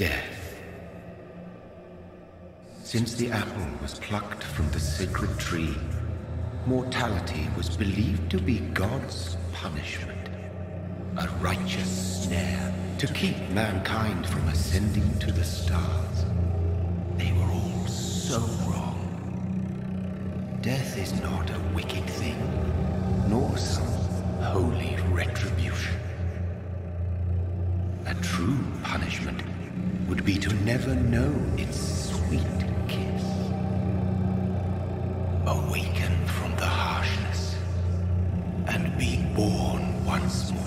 Death. Since the apple was plucked from the sacred tree, mortality was believed to be God's punishment, a righteous snare to keep mankind from ascending to the stars. They were all so wrong. Death is not a wicked thing, nor some holy retribution. A true punishment would be to never know its sweet kiss. Awaken from the harshness and be born once more.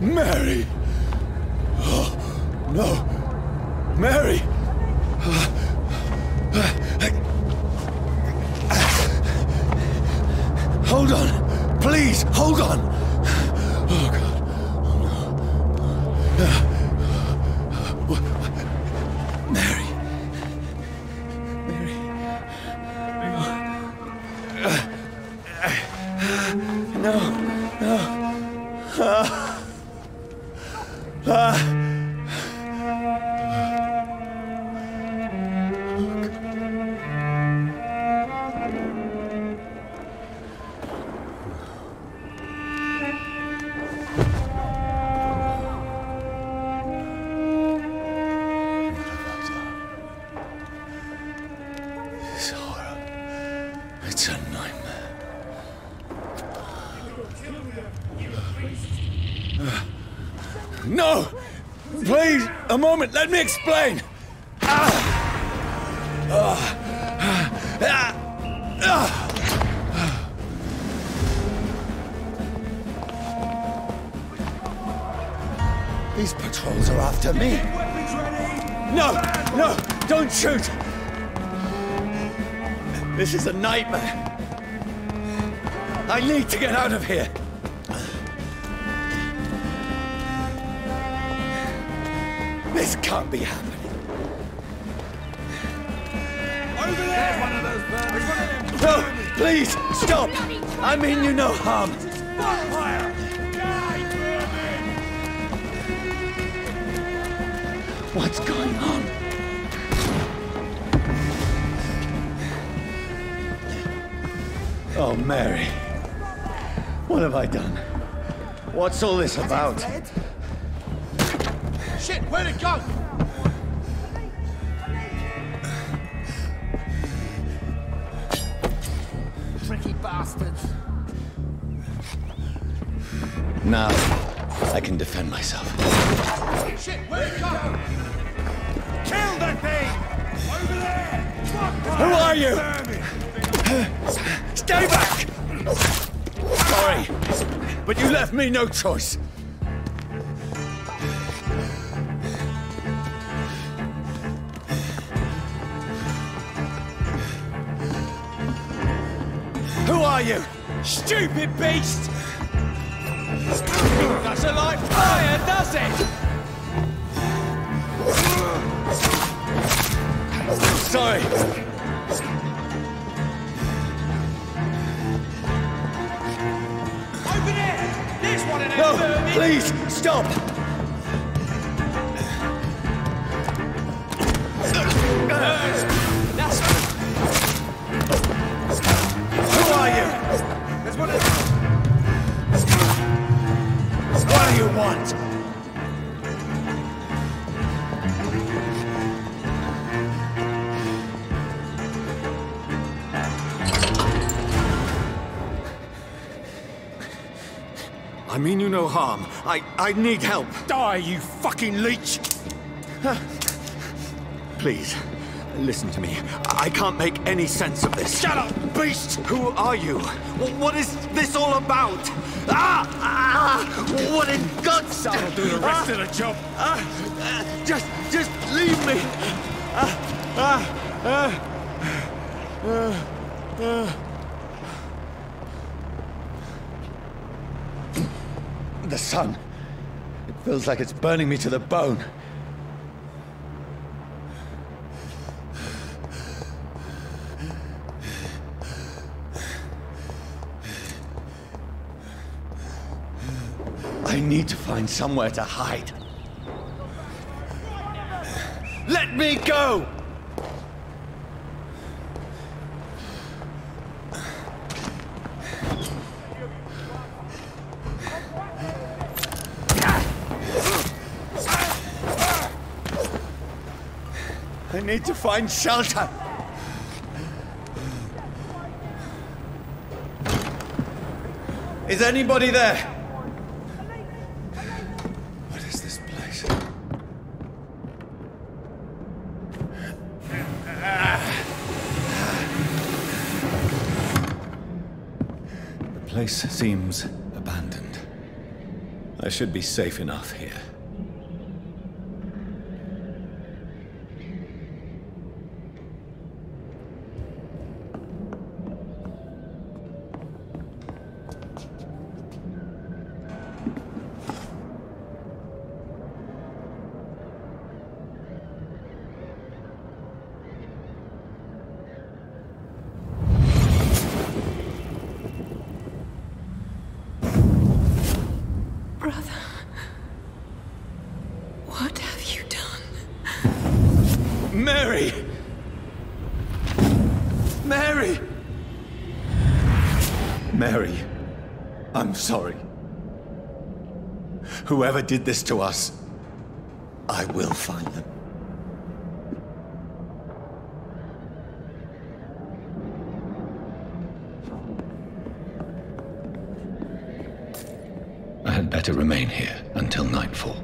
Mary! Oh, no! Mary! Hold on! Please, hold on! Oh, God. Oh, no. Mary. Mary. No. No. No! Please, a moment, let me explain! These patrols are after me! No! No! Don't shoot! This is a nightmare! I need to get out of here! This can't be happening. Over there! There's one of those vermin. No, please, stop! I mean you no harm. Fire! Die, vermin! What's going on? Oh, Mary. What have I done? What's all this about? Shit, where'd it go? Tricky bastards. Now, I can defend myself. Shit, where'd it go? Kill that thing! Over there! Who are you? Stay back! Sorry, but you left me no choice. Who are you? Stupid beast! Doesn't like fire, does it? Sorry. Over there! There's one in there! No, please, stop! That's... Who are you? There's one in... What do you want? I mean you no harm. I need help. Die, you fucking leech! Please, listen to me. I can't make any sense of this. Shut up, beast! Who are you? What is this all about? What in God's... That'll do the rest of the job. Just leave me. The sun. It feels like it's burning me to the bone. I need to find somewhere to hide. Let me go! I need to find shelter. Is anybody there? What is this place? The place seems abandoned. I should be safe enough here. Mary! Mary! Mary, I'm sorry. Whoever did this to us, I will find them. I had better remain here until nightfall.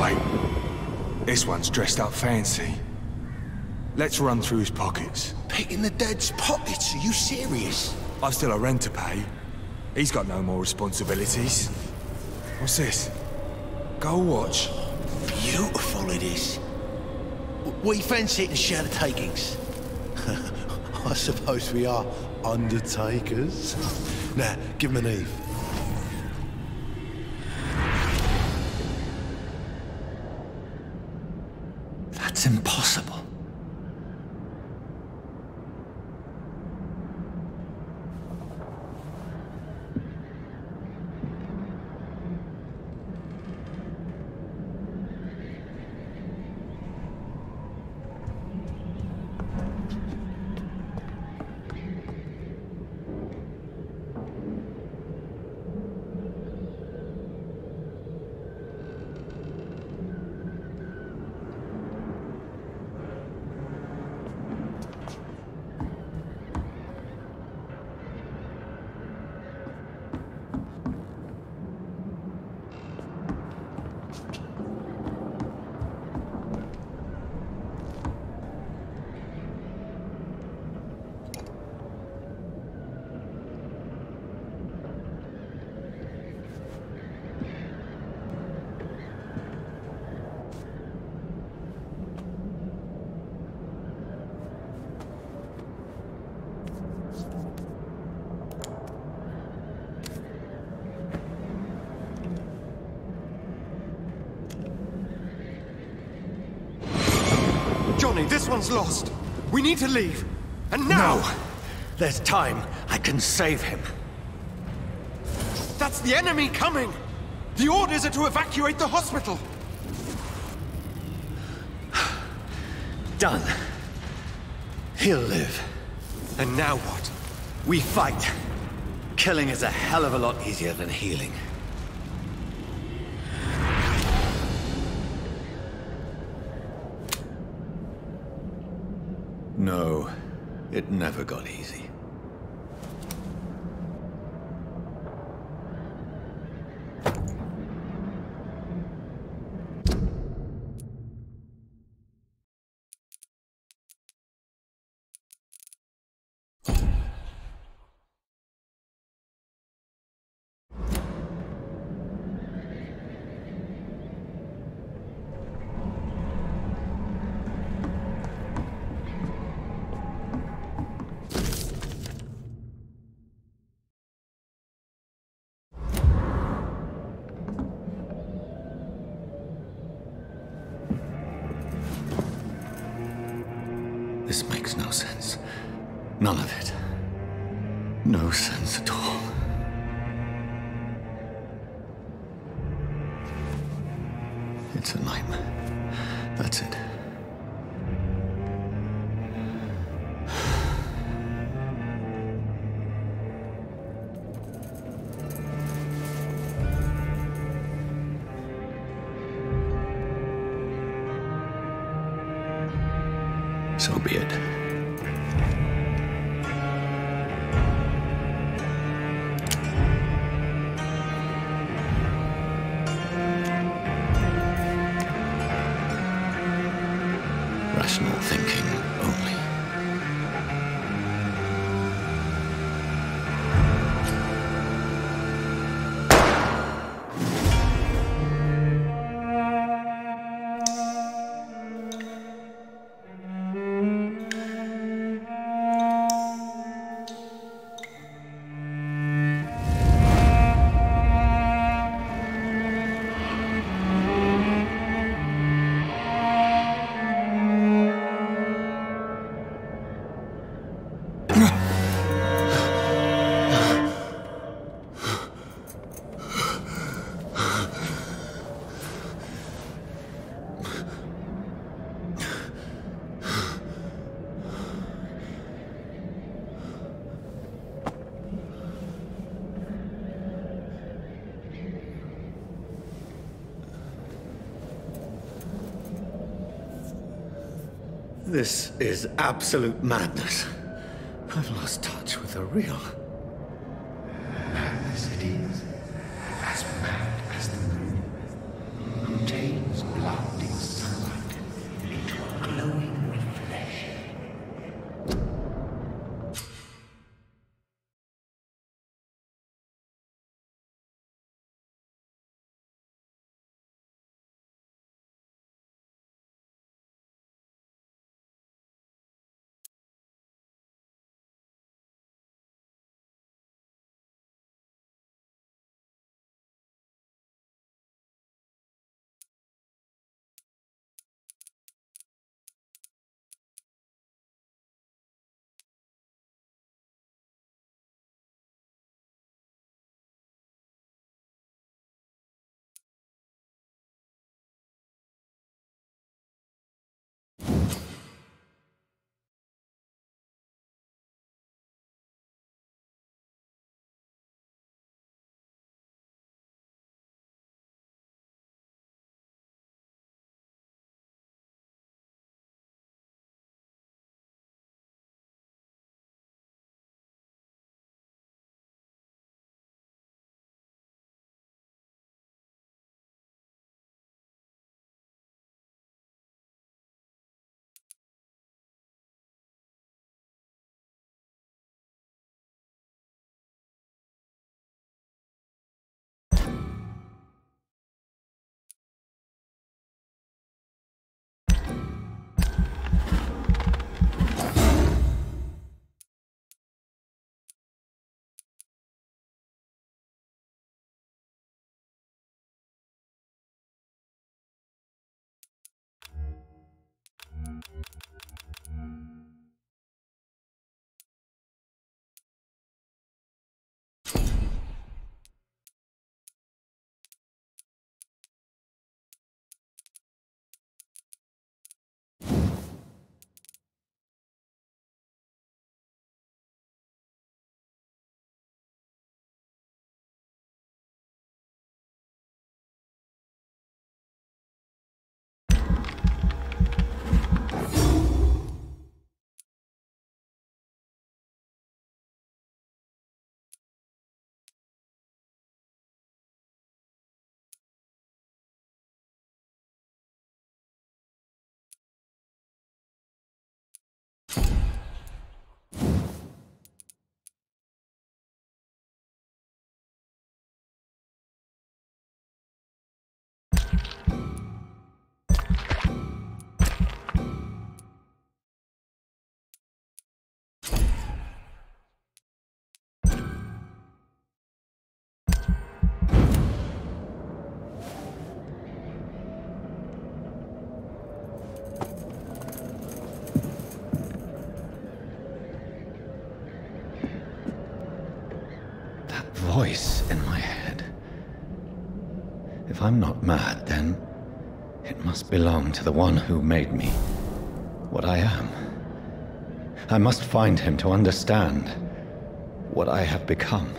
Wait. This one's dressed up fancy. Let's run through his pockets. Picking the dead's pockets? Are you serious? I've still a rent to pay. He's got no more responsibilities. What's this? Go watch. Beautiful it is. We fancy it and share the takings. I suppose we are undertakers. Now, give him an Eve. That's impossible. This one's lost. We need to leave. And now! No! There's time. I can save him. That's the enemy coming! The orders are to evacuate the hospital! Done. He'll live. And now what? We fight. Killing is a hell of a lot easier than healing. No, it never got easy. This makes no sense. None of it. No sense at all. It's a nightmare. That's it. So be it. Rational thinking only. This is absolute madness. I've lost touch with the real. Madness it is, as mad as the moon. Contains blood. in my head. If I'm not mad, then it must belong to the one who made me what I am. I must find him to understand what I have become.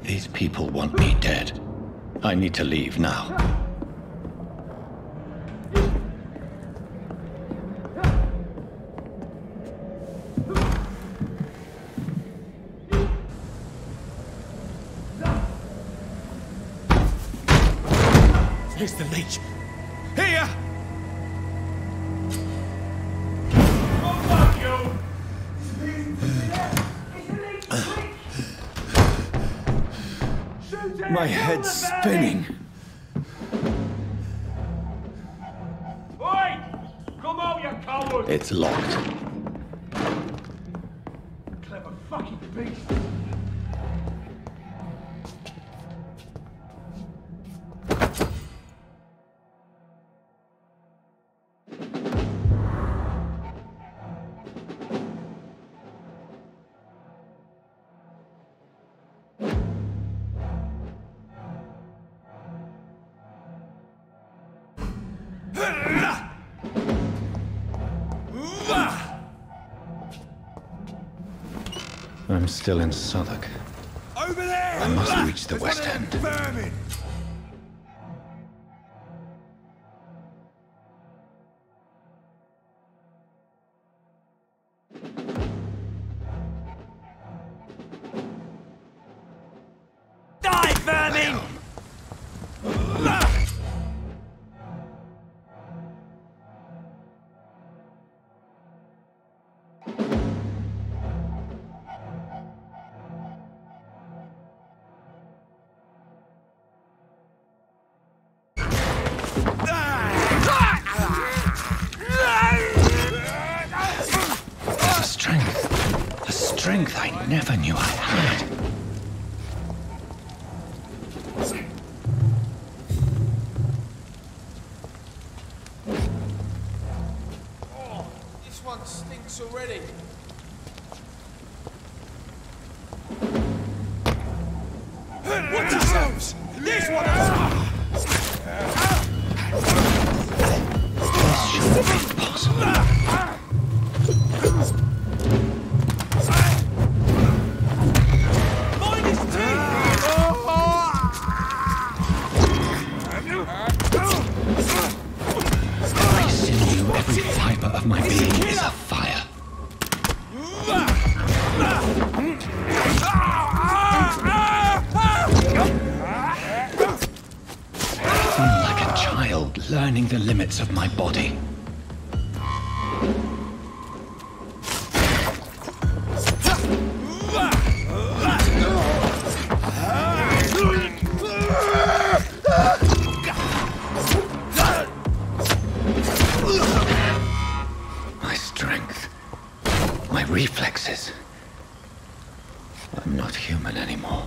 These people want me dead. I need to leave now. Here's the leech. Here! My head's spinning. Oi! Come out, you coward! It's locked. Clever fucking beast! I'm still in Southwark. Over there! I must reach the West End. Vermin! Die, vermin! Strength I never knew I had. Oh, this one stinks already. Watch yourselves! This one! This shouldn't be possible. My being is afire. I'm like a child learning the limits of my body. not human anymore.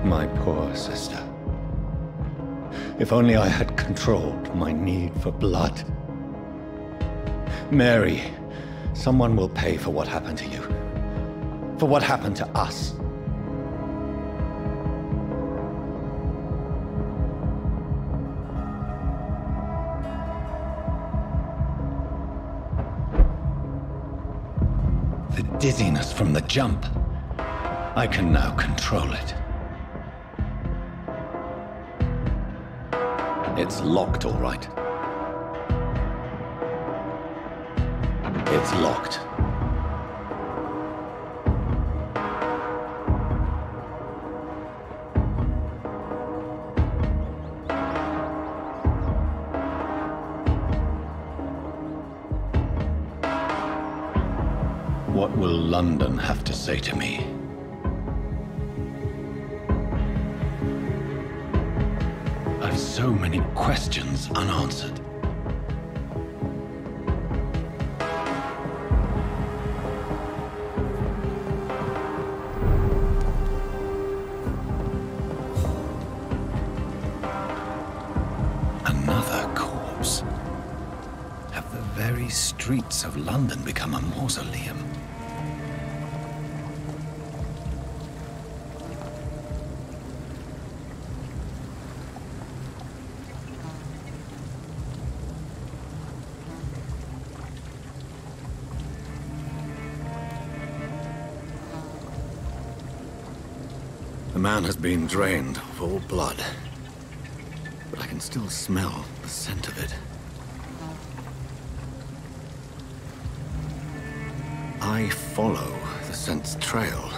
My poor sister. If only I had controlled my need for blood. Mary, someone will pay for what happened to you. For what happened to us. The dizziness from the jump. I can now control it. It's locked, all right. It's locked. What will London have to say to me? I've so many questions unanswered. Another corpse. Have the very streets of London become a mausoleum? The man has been drained of all blood, but I can still smell the scent of it. I follow the scent's trail.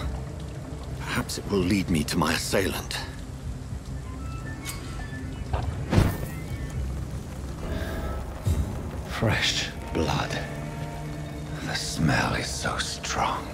Perhaps it will lead me to my assailant. Fresh blood. The smell is so strong.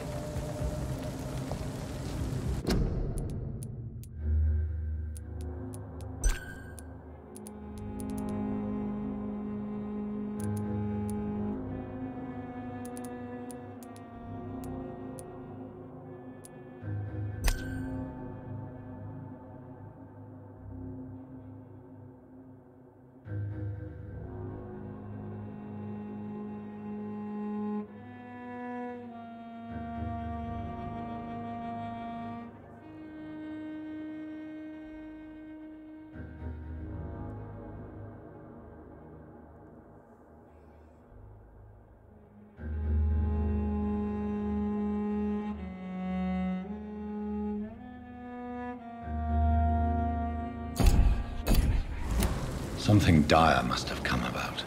Something dire must have come about.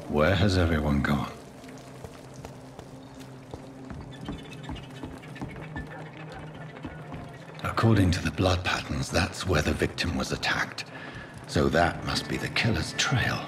Where has everyone gone? According to the blood patterns, that's where the victim was attacked. So that must be the killer's trail.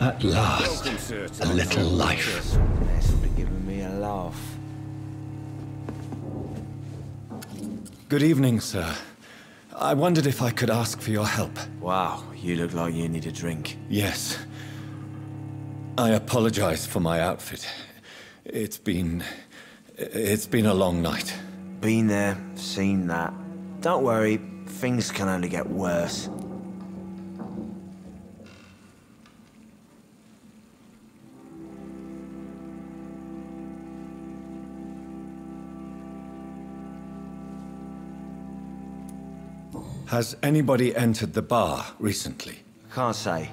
At last, Welcome, sir, to a my little home. life. That's would have given me a laugh. Good evening, sir. I wondered if I could ask for your help. Wow, you look like you need a drink. Yes. I apologize for my outfit. It's been a long night. Been there, seen that. Don't worry, things can only get worse. Has anybody entered the bar recently? Can't say.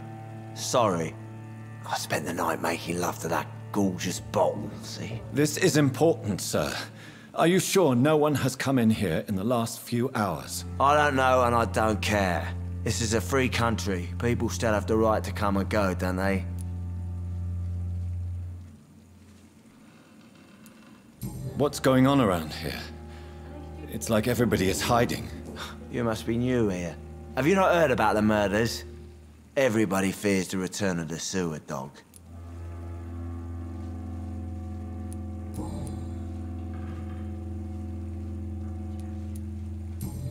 Sorry. I spent the night making love to that gorgeous bottle, see? This is important, sir. Are you sure no one has come in here in the last few hours? I don't know and I don't care. This is a free country. People still have the right to come and go, don't they? What's going on around here? It's like everybody is hiding. You must be new here. Have you not heard about the murders? Everybody fears the return of the sewer dog.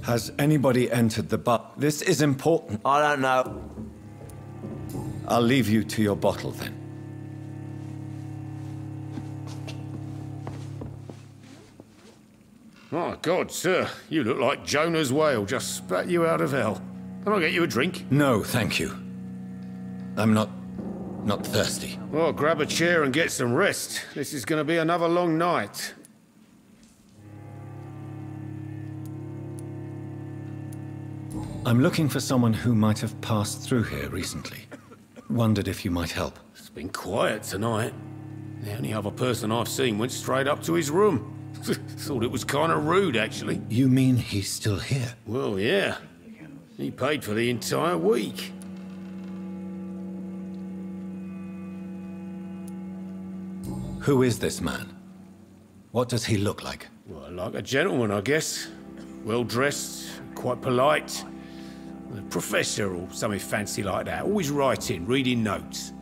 Has anybody entered the bar? This is important. I don't know. I'll leave you to your bottle then. My God, sir, you look like Jonah's whale just spat you out of hell. Can I get you a drink? No, thank you. I'm not thirsty. Well, grab a chair and get some rest. This is going to be another long night. I'm looking for someone who might have passed through here recently. Wondered if you might help. It's been quiet tonight. The only other person I've seen went straight up to his room. Thought it was kind of rude, actually. You mean he's still here? Well, yeah. He paid for the entire week. Who is this man? What does he look like? Well, like a gentleman, I guess. Well-dressed, quite polite. A professor or something fancy like that. Always writing, reading notes.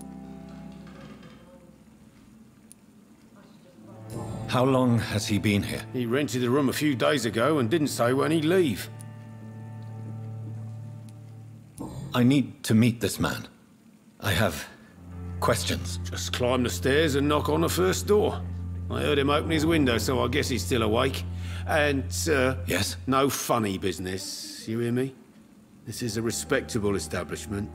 How long has he been here? He rented the room a few days ago and didn't say when he'd leave. I need to meet this man. I have questions. Just climb the stairs and knock on the first door. I heard him open his window, so I guess he's still awake. And, Yes? no funny business, you hear me? This is a respectable establishment.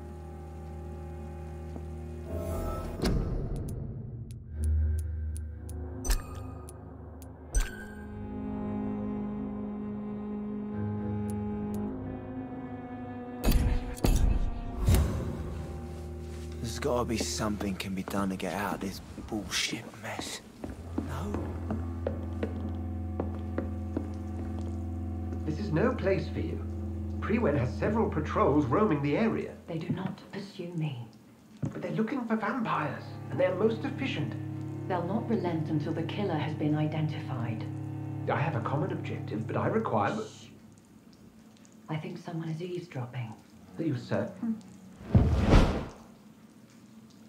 There's gotta be something can be done to get out of this bullshit mess. No? This is no place for you. Prewen has several patrols roaming the area. They do not pursue me. But they're looking for vampires, and they're most efficient. They'll not relent until the killer has been identified. I have a common objective, but I require... I think someone is eavesdropping. Are you certain?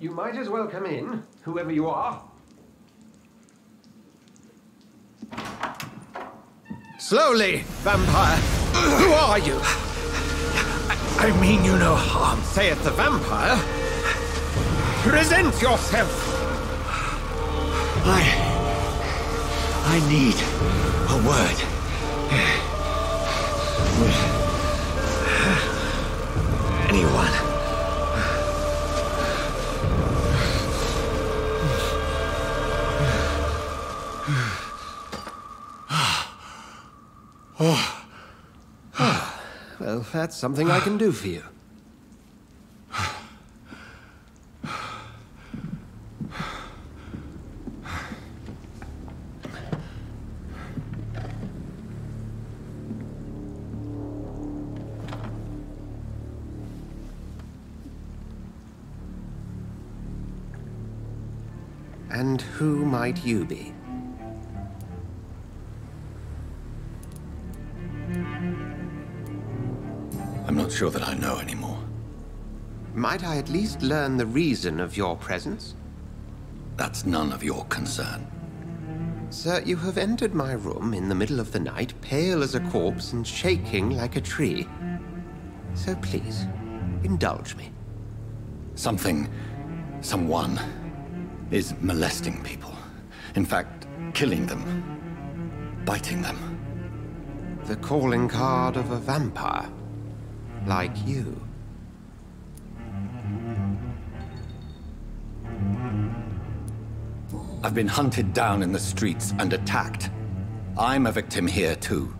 You might as well come in, whoever you are. Slowly, vampire! Who are you? I mean you no harm, saith the vampire. Present yourself! I need a word. Anyone. Well, that's something I can do for you. And who might you be? I'm not sure that I know anymore. Might I at least learn the reason of your presence? That's none of your concern. Sir, you have entered my room in the middle of the night, pale as a corpse and shaking like a tree. So please, indulge me. Someone is molesting people. In fact, killing them. Biting them. The calling card of a vampire. Like you. I've been hunted down in the streets and attacked. I'm a victim here, too.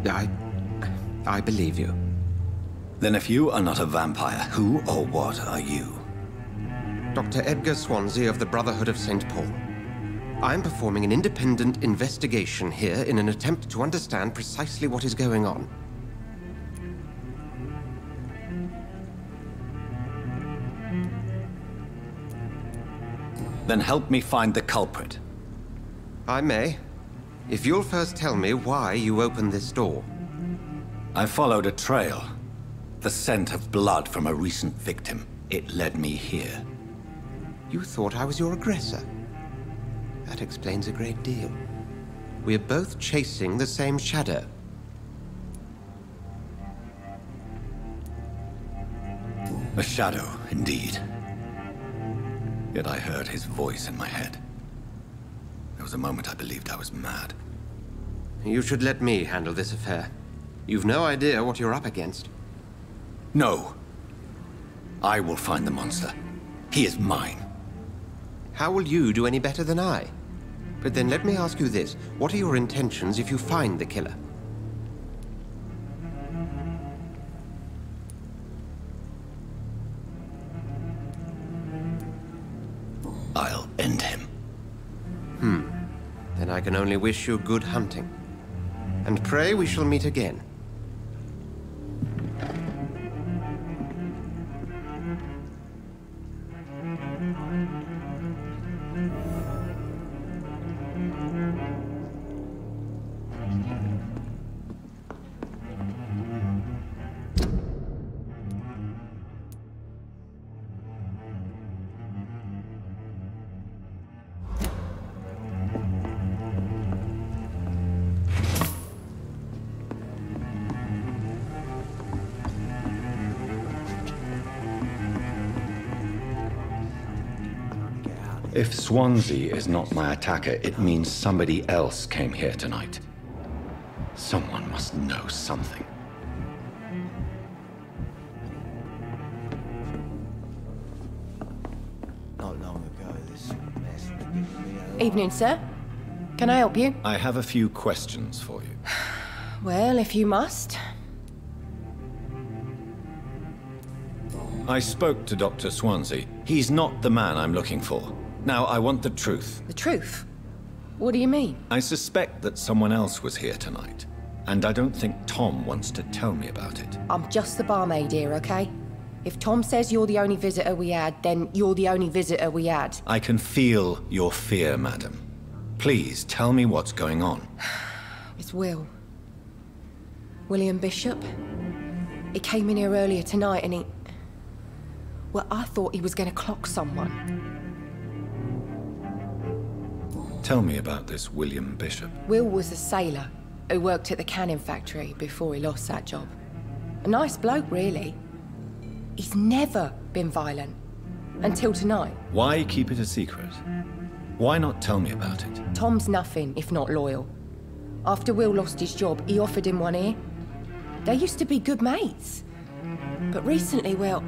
I believe you. Then if you are not a vampire, who or what are you? Dr. Edgar Swansea of the Brotherhood of St. Paul. I am performing an independent investigation here in an attempt to understand precisely what is going on. Then help me find the culprit. I may. If you'll first tell me why you opened this door. I followed a trail. The scent of blood from a recent victim. It led me here. You thought I was your aggressor. That explains a great deal. We're both chasing the same shadow. A shadow, indeed. Yet I heard his voice in my head. There was a moment I believed I was mad. You should let me handle this affair. You've no idea what you're up against. No. I will find the monster. He is mine. How will you do any better than I? But then let me ask you this. What are your intentions if you find the killer? I'll end him. Then I can only wish you good hunting. And pray we shall meet again. If Swansea is not my attacker, it means somebody else came here tonight. Someone must know something. Not long ago, this mess was giving me a... Evening, sir. Can I help you? I have a few questions for you. Well, if you must. I spoke to Dr. Swansea. He's not the man I'm looking for. Now, I want the truth. The truth? What do you mean? I suspect that someone else was here tonight. And I don't think Tom wants to tell me about it. I'm just the barmaid here, okay? If Tom says you're the only visitor we had, then you're the only visitor we had. I can feel your fear, madam. Please, tell me what's going on. It's Will. William Bishop. He came in here earlier tonight and he... Well, I thought he was going to clock someone. Tell me about this William Bishop. Will was a sailor who worked at the canning factory before he lost that job. A nice bloke, really. He's never been violent. Until tonight. Why keep it a secret? Why not tell me about it? Tom's nothing if not loyal. After Will lost his job, he offered him one ear. They used to be good mates. But recently, well...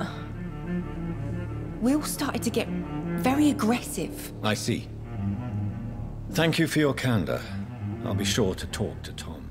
Will started to get very aggressive. I see. Thank you for your candor. I'll be sure to talk to Tom.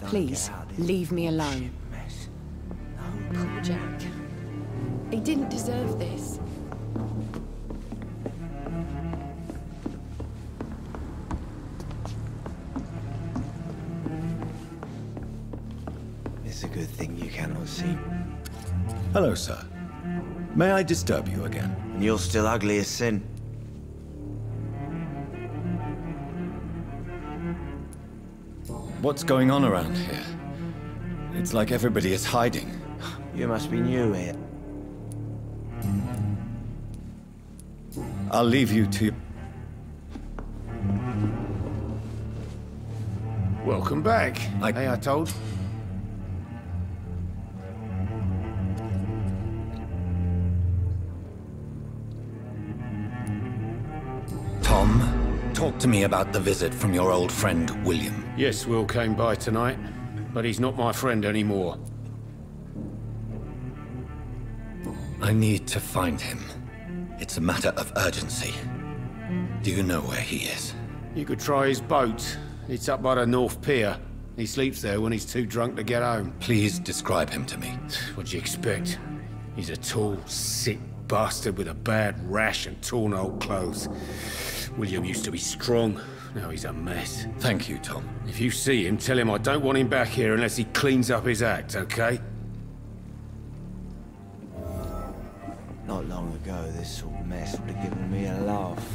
Please, leave me alone. Poor Jack. He didn't deserve this. It's a good thing you cannot see. Hello, sir. May I disturb you again? And you're still ugly as sin. What's going on around here? It's like everybody is hiding. You must be new here. I'll leave you to... Welcome back. Hey, I told. Tom, talk to me about the visit from your old friend, William. Yes, Will came by tonight, but he's not my friend anymore. I need to find him. It's a matter of urgency. Do you know where he is? You could try his boat. It's up by the North Pier. He sleeps there when he's too drunk to get home. Please describe him to me. What do you expect? He's a tall, sick bastard with a bad rash and torn old clothes. William used to be strong. Now he's a mess. Thank you, Tom. If you see him, tell him I don't want him back here unless he cleans up his act, okay? Not long ago, this sort of mess would have given me a laugh.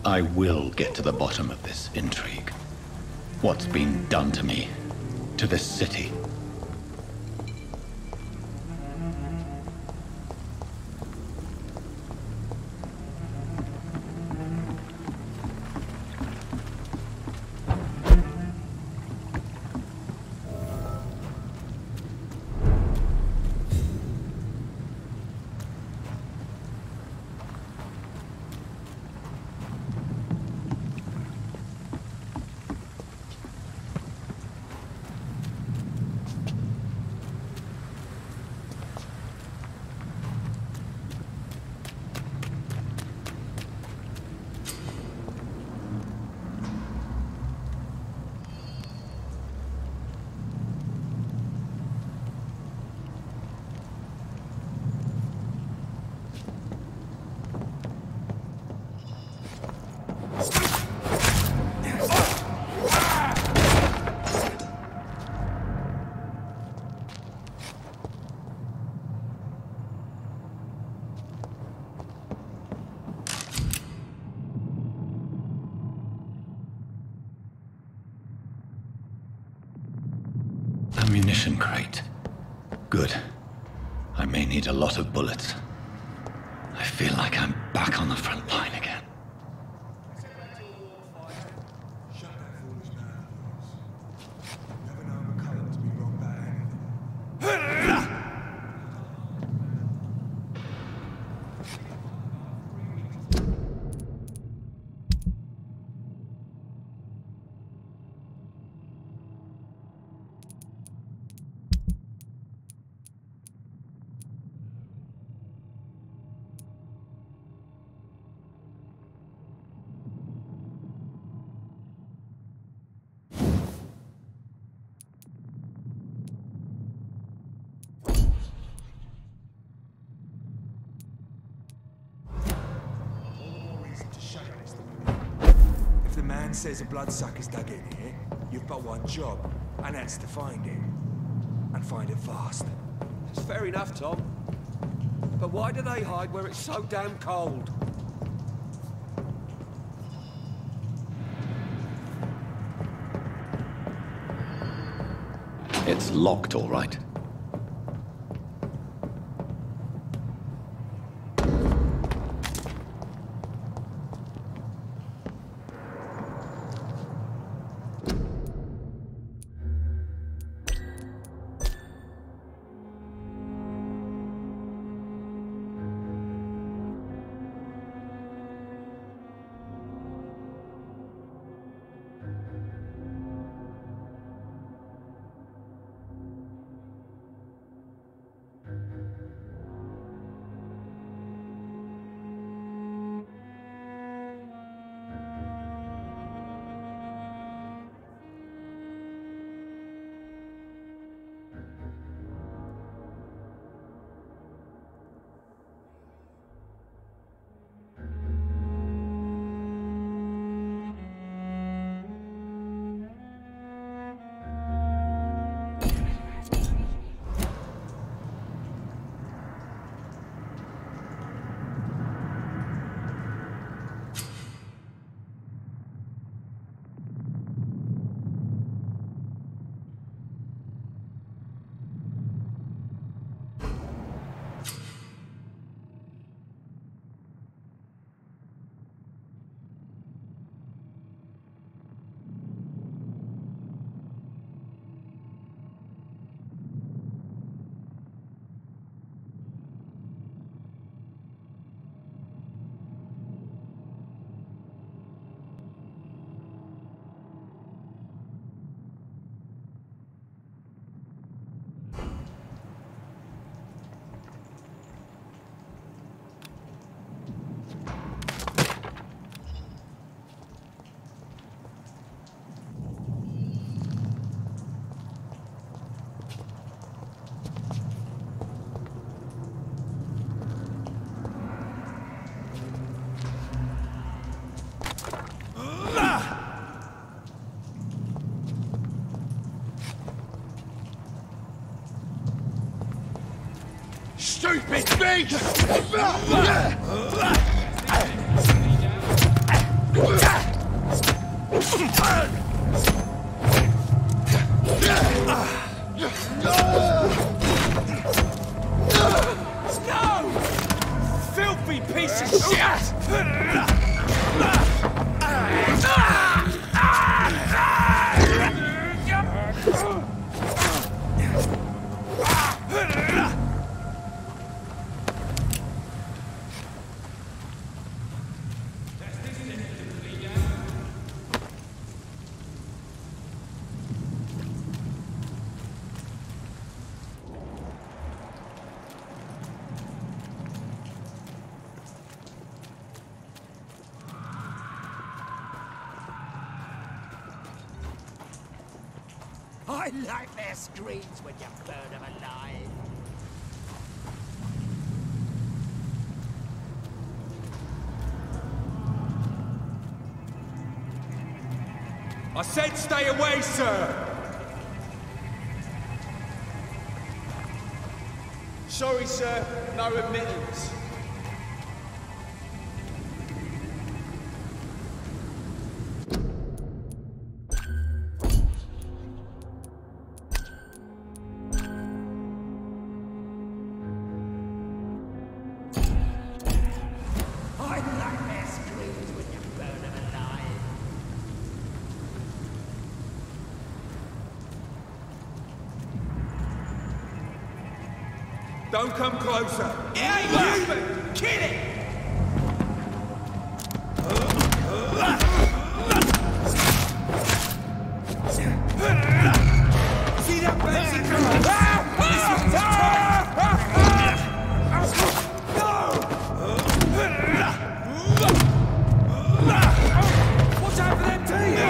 I will get to the bottom of this intrigue. What's been done to me, to this city. Ammunition crate. Good. I may need a lot of bullets. I feel like I'm back on the front line again. If the man says a bloodsucker's dug in here, you've but one job, and that's to find it. And find it fast. It's fair enough, Tom. But why do they hide where it's so damn cold? It's locked, all right. Stupid beast! No! Filthy piece of shit! I like their screams when you burn them alive. I said stay away, sir! Sorry, sir. No admittance. Don't come closer. It ain't human! Kill it! See that fancy car? Watch out for them teeth!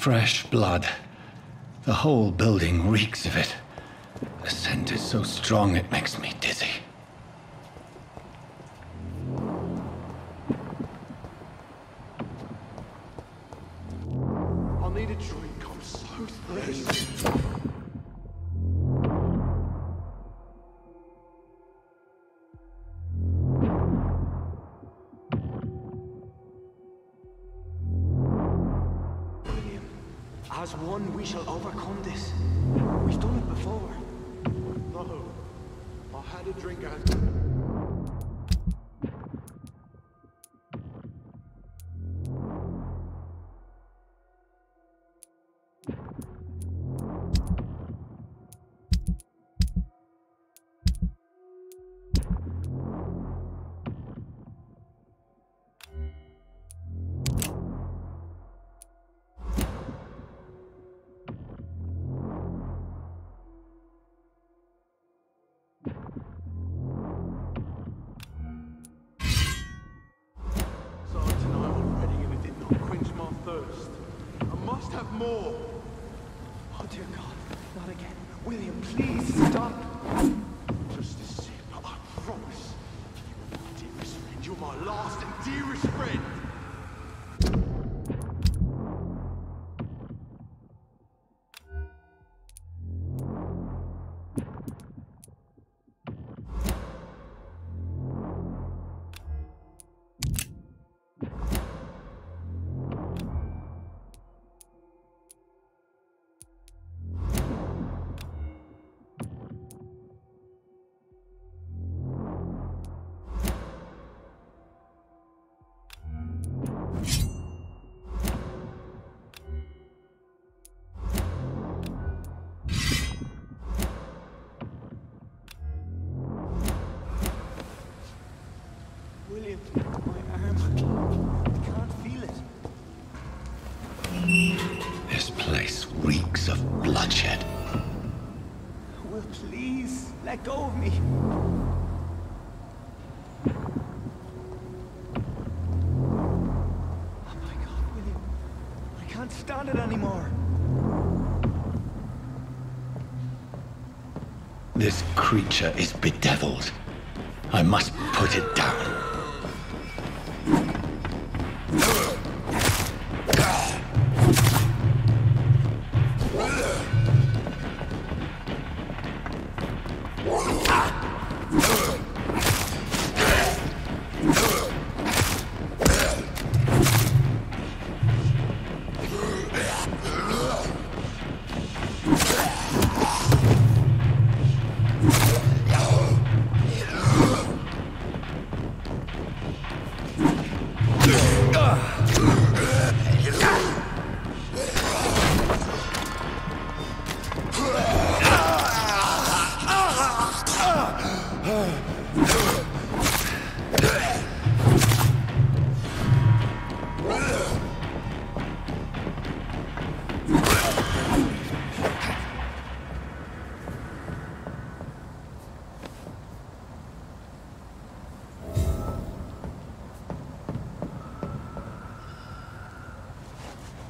Fresh blood. The whole building reeks of it. The scent is so strong it makes me dizzy. I need a drink. I'm so thirsty. As one, we shall overcome this. We've done it before. No. I had a drink and... more. Oh, dear God. Not again. William, please stop. Just a sip, I promise. You're my dearest friend. You're my last and dearest friend. William, my arm. I can't feel it. This place reeks of bloodshed. Will, please, let go of me. Oh my God, William. I can't stand it anymore. This creature is bedeviled. I must put it down.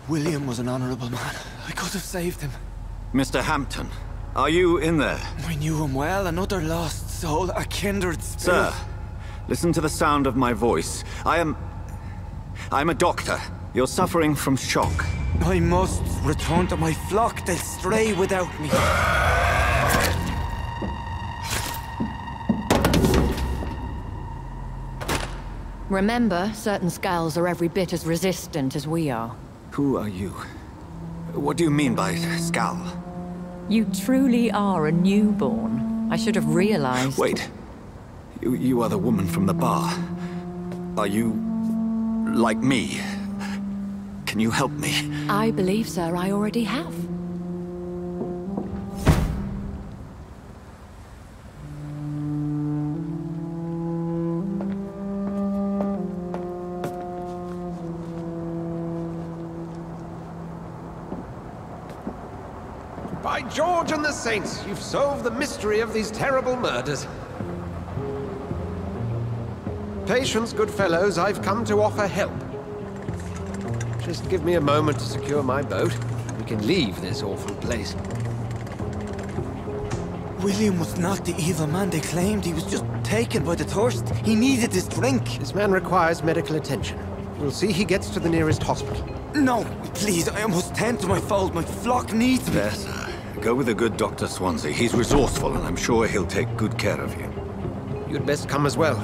William was an honorable man. I could have saved him. Mr. Hampton, are you in there? I knew him well, another lost soul, a kindred spirit. Sir, listen to the sound of my voice. I'm a doctor. You're suffering from shock. I must return to my flock. They'll stray without me. Remember, certain skulls are every bit as resistant as we are. Who are you? What do you mean by skull? You truly are a newborn. I should have realized. Wait. You are the woman from the bar. Are you... like me? Can you help me? I believe, sir, I already have. By George and the Saints, you've solved the mystery of these terrible murders. Patience, good fellows, I've come to offer help. Just give me a moment to secure my boat. We can leave this awful place. William was not the evil man they claimed. He was just taken by the thirst. He needed this drink. This man requires medical attention. We'll see he gets to the nearest hospital. No, please, I must tend to my fold. My flock needs me. Yes, sir. Go with the good Dr. Swansea. He's resourceful, and I'm sure he'll take good care of you. You'd best come as well.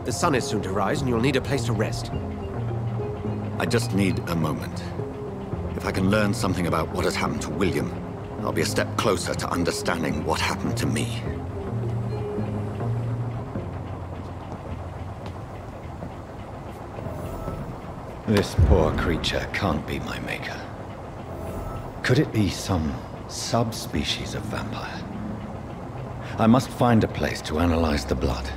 The sun is soon to rise, and you'll need a place to rest. I just need a moment. If I can learn something about what has happened to William, I'll be a step closer to understanding what happened to me. This poor creature can't be my maker. Could it be some subspecies of vampire? I must find a place to analyze the blood.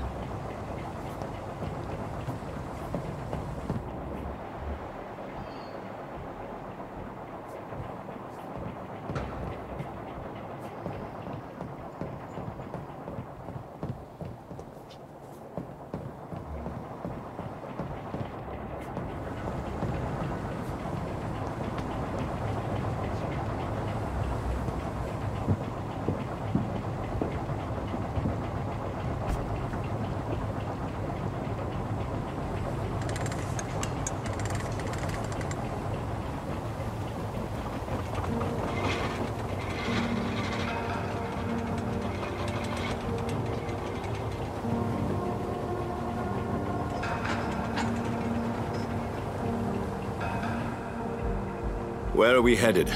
Where are we headed?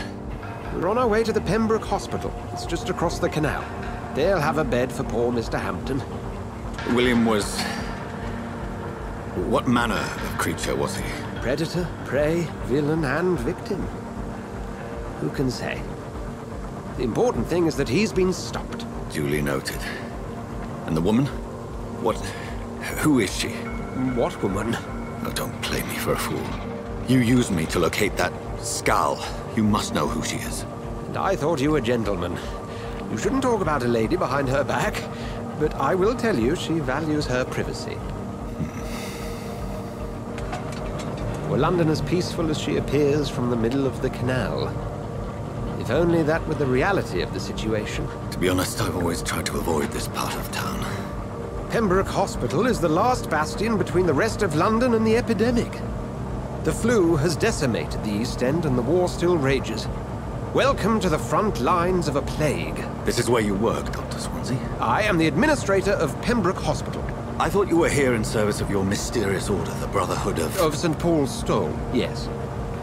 We're on our way to the Pembroke Hospital. It's just across the canal. They'll have a bed for poor Mr. Hampton. William was... what manner of creature was he? Predator, prey, villain, and victim. Who can say? The important thing is that he's been stopped. Duly noted. And the woman? What... who is she? What woman? Oh, don't play me for a fool. You used me to locate that skull. You must know who she is. And I thought you a gentleman. You shouldn't talk about a lady behind her back, but I will tell you she values her privacy. Were London as peaceful as she appears from the middle of the canal? If only that were the reality of the situation. To be honest, I've always tried to avoid this part of town. Pembroke Hospital is the last bastion between the rest of London and the epidemic. The flu has decimated the East End and the war still rages. Welcome to the front lines of a plague. This is where you work, Dr. Swansea? I am the administrator of Pembroke Hospital. I thought you were here in service of your mysterious order, the Brotherhood of... Of St. Paul's Stole, yes.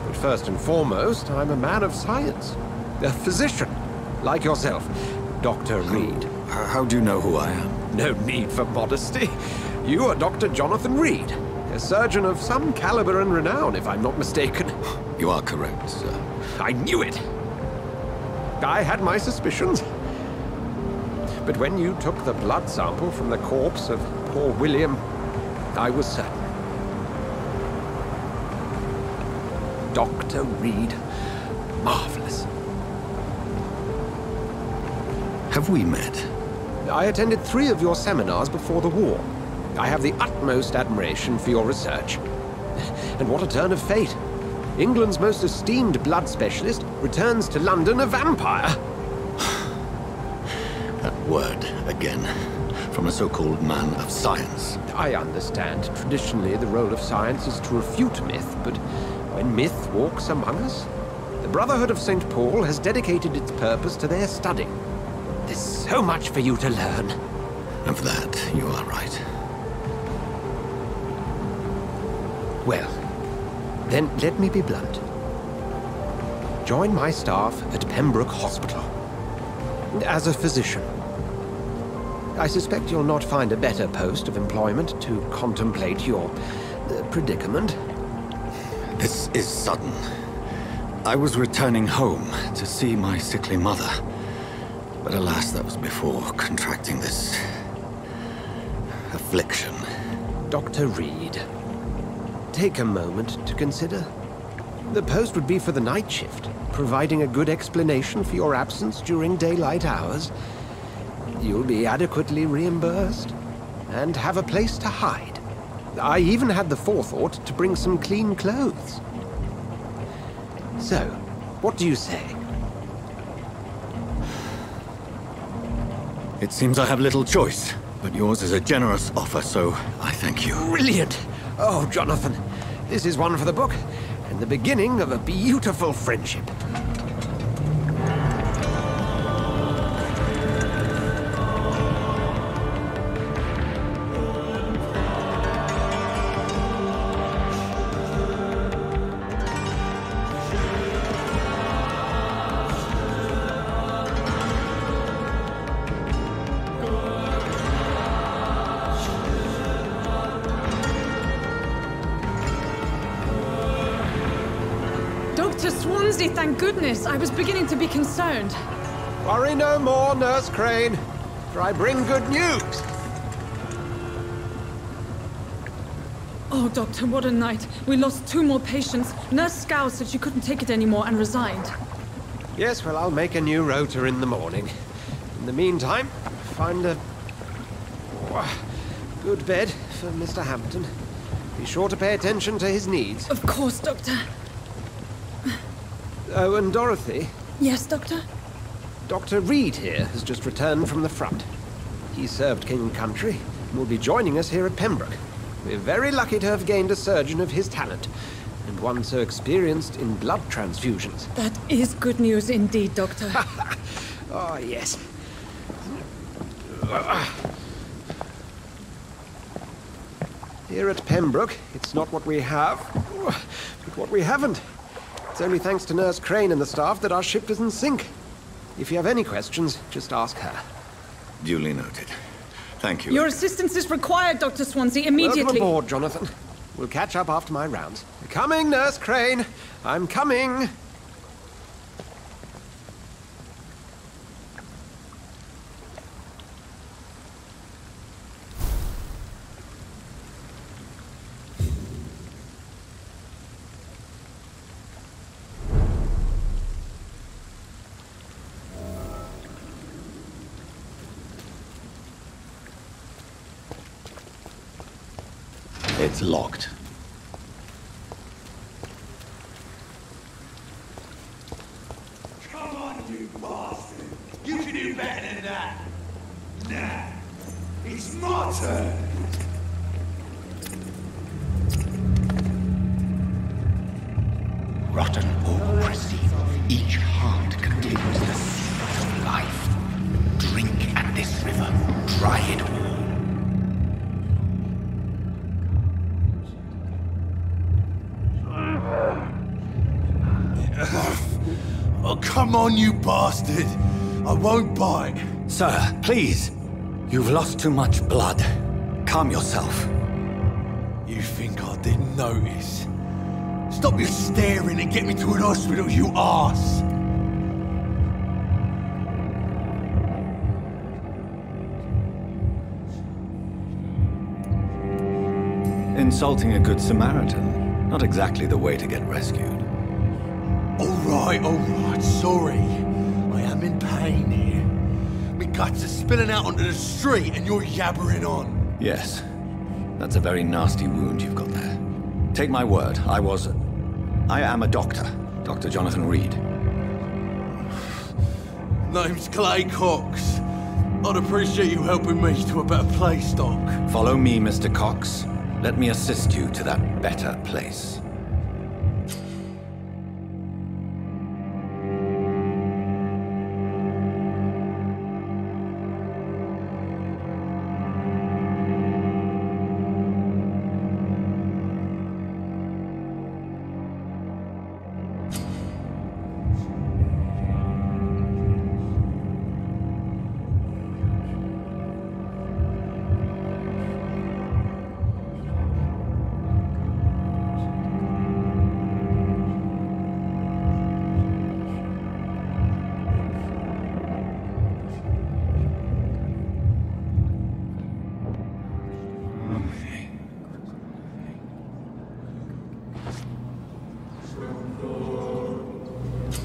But first and foremost, I'm a man of science. A physician, like yourself, Dr. Reid. How do you know who I am? No need for modesty. You are Dr. Jonathan Reid. A surgeon of some caliber and renown, if I'm not mistaken. You are correct, sir. I knew it! I had my suspicions. But when you took the blood sample from the corpse of poor William, I was certain. Dr. Reid. Marvelous. Have we met? I attended 3 of your seminars before the war. I have the utmost admiration for your research. And what a turn of fate. England's most esteemed blood specialist returns to London a vampire. That word, again, from a so-called man of science. I understand. Traditionally, the role of science is to refute myth, but when myth walks among us, the Brotherhood of St. Paul has dedicated its purpose to their study. There's so much for you to learn. And for that, you are right. Well, then let me be blunt. Join my staff at Pembroke Hospital. As a physician. I suspect you'll not find a better post of employment to contemplate your predicament. This is sudden. I was returning home to see my sickly mother. But alas, that was before contracting this... affliction. Dr. Reid. Take a moment to consider. The post would be for the night shift, providing a good explanation for your absence during daylight hours. You'll be adequately reimbursed, and have a place to hide. I even had the forethought to bring some clean clothes. So, what do you say? It seems I have little choice, but yours is a generous offer, so I thank you. Brilliant! Oh, Jonathan, this is one for the book, and the beginning of a beautiful friendship. Dr. Swansea, thank goodness. I was beginning to be concerned. Worry no more, Nurse Crane, for I bring good news. Oh, Doctor, what a night. We lost 2 more patients. Nurse Scow said she couldn't take it anymore and resigned. Yes, well, I'll make a new rota in the morning. In the meantime, find a good bed for Mr. Hampton. Be sure to pay attention to his needs. Of course, Doctor. Oh, and Dorothy? Yes, Doctor? Dr. Reid here has just returned from the front. He served King and Country and will be joining us here at Pembroke. We're very lucky to have gained a surgeon of his talent, and one so experienced in blood transfusions. That is good news indeed, Doctor. Oh, yes. Here at Pembroke, it's not what we have, but what we haven't. It's only thanks to Nurse Crane and the staff that our ship doesn't sink. If you have any questions, just ask her. Duly noted. Thank you. Your assistance is required, Dr. Swansea, immediately. Welcome aboard, Jonathan. We'll catch up after my rounds. Coming, Nurse Crane. I'm coming. It's locked. Come on, you bastard! You can do better than that! Nah, it's my turn! Rotten or pristine, each heart contains the secret of life. Drink at this river, try it all. Oh, come on, you bastard! I won't bite. Sir, please. You've lost too much blood. Calm yourself. You think I didn't notice? Stop your staring and get me to an hospital, you arse! Insulting a good Samaritan. Not exactly the way to get rescued. All right, sorry. I am in pain here. My guts are spilling out onto the street and you're yabbering on. Yes. That's a very nasty wound you've got there. Take my word, I am a doctor. Dr. Jonathan Reid. Name's Clay Cox. I'd appreciate you helping me to a better place, Doc. Follow me, Mr. Cox. Let me assist you to that better place.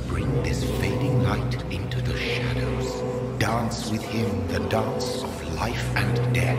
Bring this fading light into the shadows. Dance with him the dance of life and death.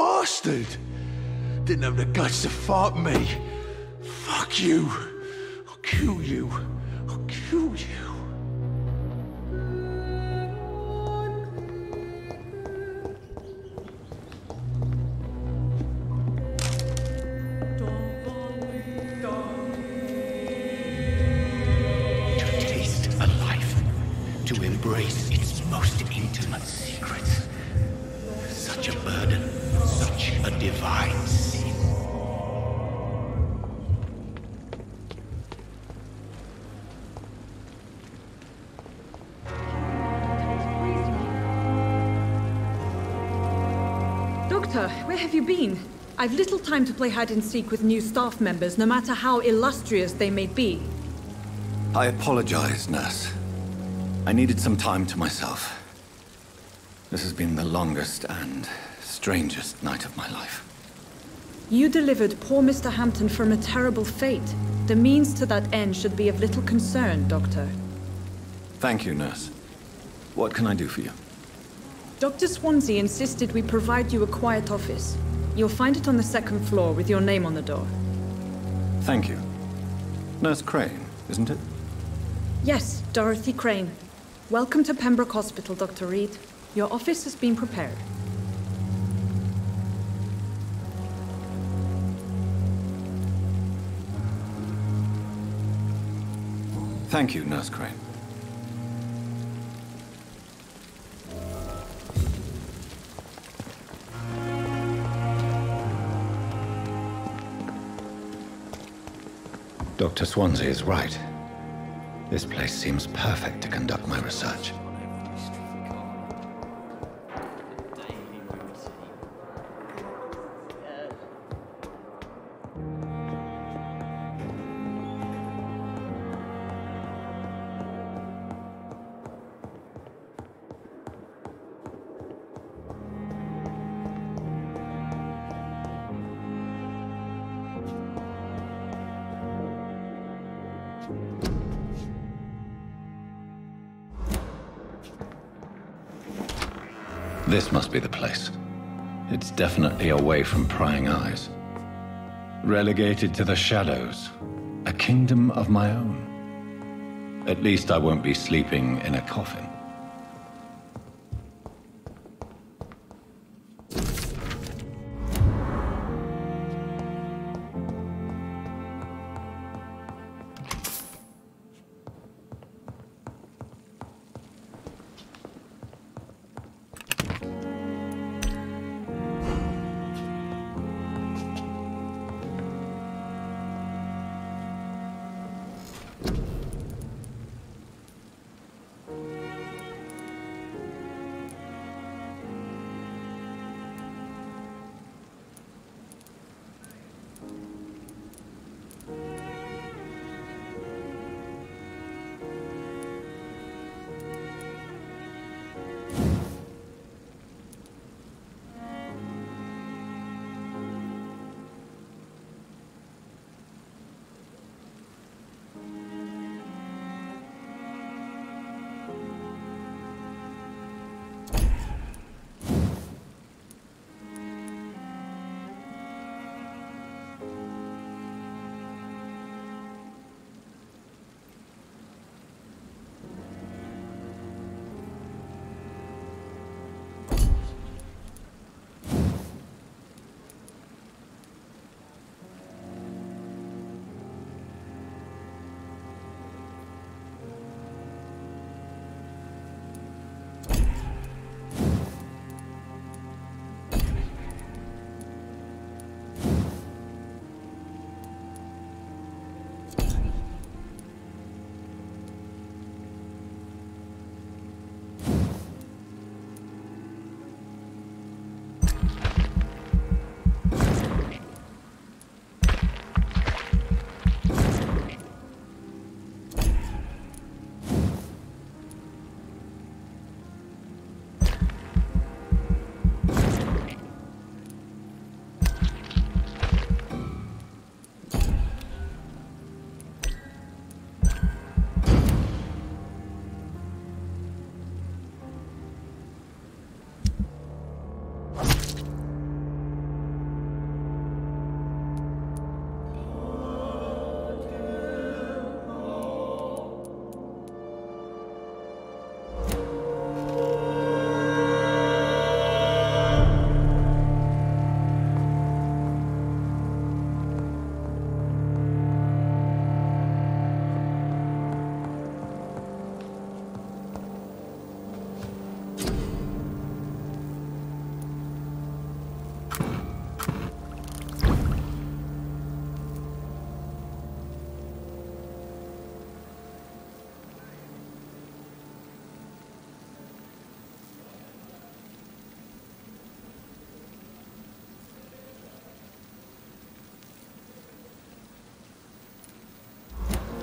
bastard! Didn't have the guts to fight me. Fuck you. I'll kill you. I'll kill you. To embrace its most intimate secrets. Such a burden, such a divine sin. Doctor, where have you been? I've little time to play hide and seek with new staff members, no matter how illustrious they may be. I apologize, nurse. I needed some time to myself. This has been the longest and strangest night of my life. You delivered poor Mr. Hampton from a terrible fate. The means to that end should be of little concern, Doctor. Thank you, nurse. What can I do for you? Dr. Swansea insisted we provide you a quiet office. You'll find it on the second floor with your name on the door. Thank you. Nurse Crane, isn't it? Yes, Dorothy Crane. Welcome to Pembroke Hospital, Dr. Reid. Your office has been prepared. Thank you, Nurse Crane. Dr. Swansea is right. This place seems perfect to conduct my research. This must be the place. It's definitely away from prying eyes. Relegated to the shadows. A kingdom of my own. At least I won't be sleeping in a coffin.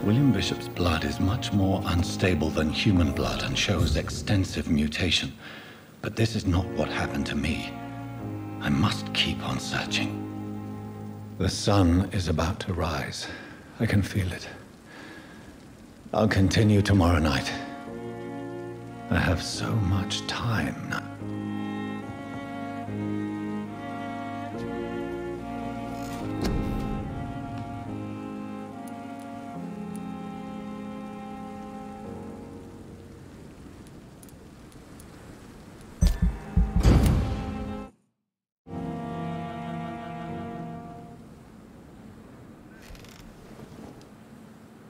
William Bishop's blood is much more unstable than human blood and shows extensive mutation. But this is not what happened to me. I must keep on searching. The sun is about to rise. I can feel it. I'll continue tomorrow night. I have so much time now.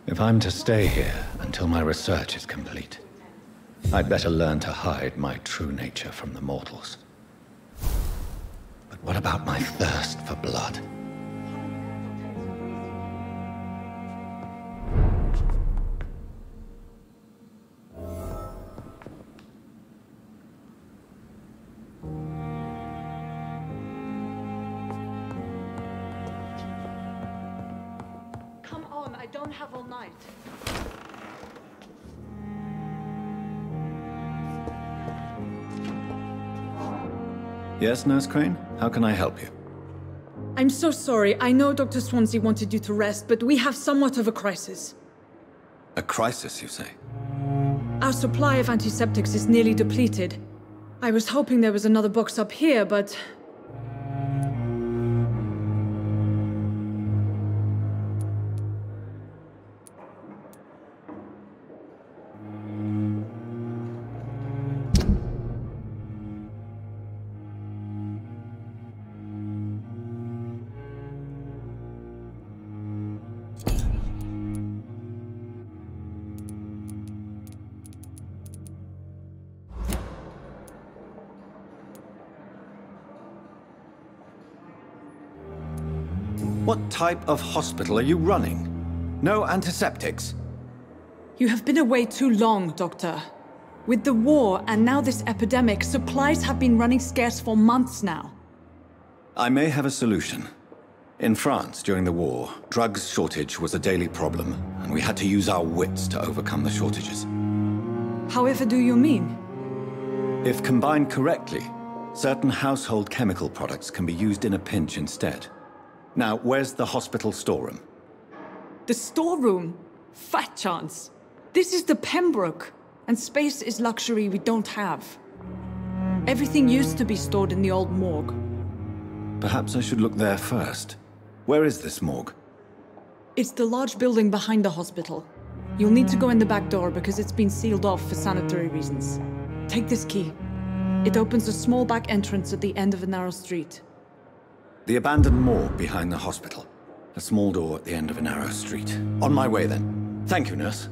If I'm to stay here until my research is complete, I'd better learn to hide my true nature from the mortals. But what about my thirst for blood? Come on, I don't have all night. Yes, Nurse Crane? How can I help you? I'm so sorry. I know Dr. Swansea wanted you to rest, but we have somewhat of a crisis. A crisis, you say? Our supply of antiseptics is nearly depleted. I was hoping there was another box up here, but... What type of hospital are you running? No antiseptics? You have been away too long, Doctor. With the war and now this epidemic, supplies have been running scarce for months now. I may have a solution. In France, during the war, drugs shortage was a daily problem, and we had to use our wits to overcome the shortages. However do you mean? If combined correctly, certain household chemical products can be used in a pinch instead. Now, where's the hospital storeroom? The storeroom? Fat chance. This is the Pembroke, and space is luxury we don't have. Everything used to be stored in the old morgue. Perhaps I should look there first. Where is this morgue? It's the large building behind the hospital. You'll need to go in the back door because it's been sealed off for sanitary reasons. Take this key. It opens a small back entrance at the end of a narrow street. The abandoned morgue behind the hospital. A small door at the end of a narrow street. On my way, then. Thank you, nurse.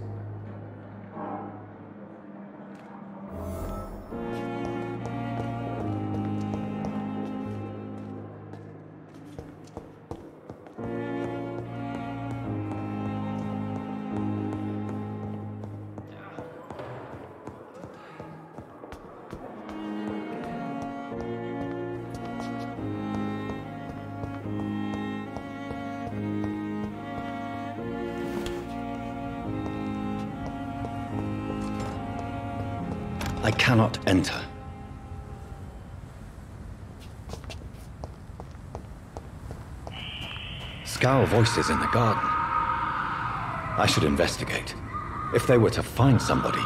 I cannot enter. Scowl voices in the garden. I should investigate. If they were to find somebody.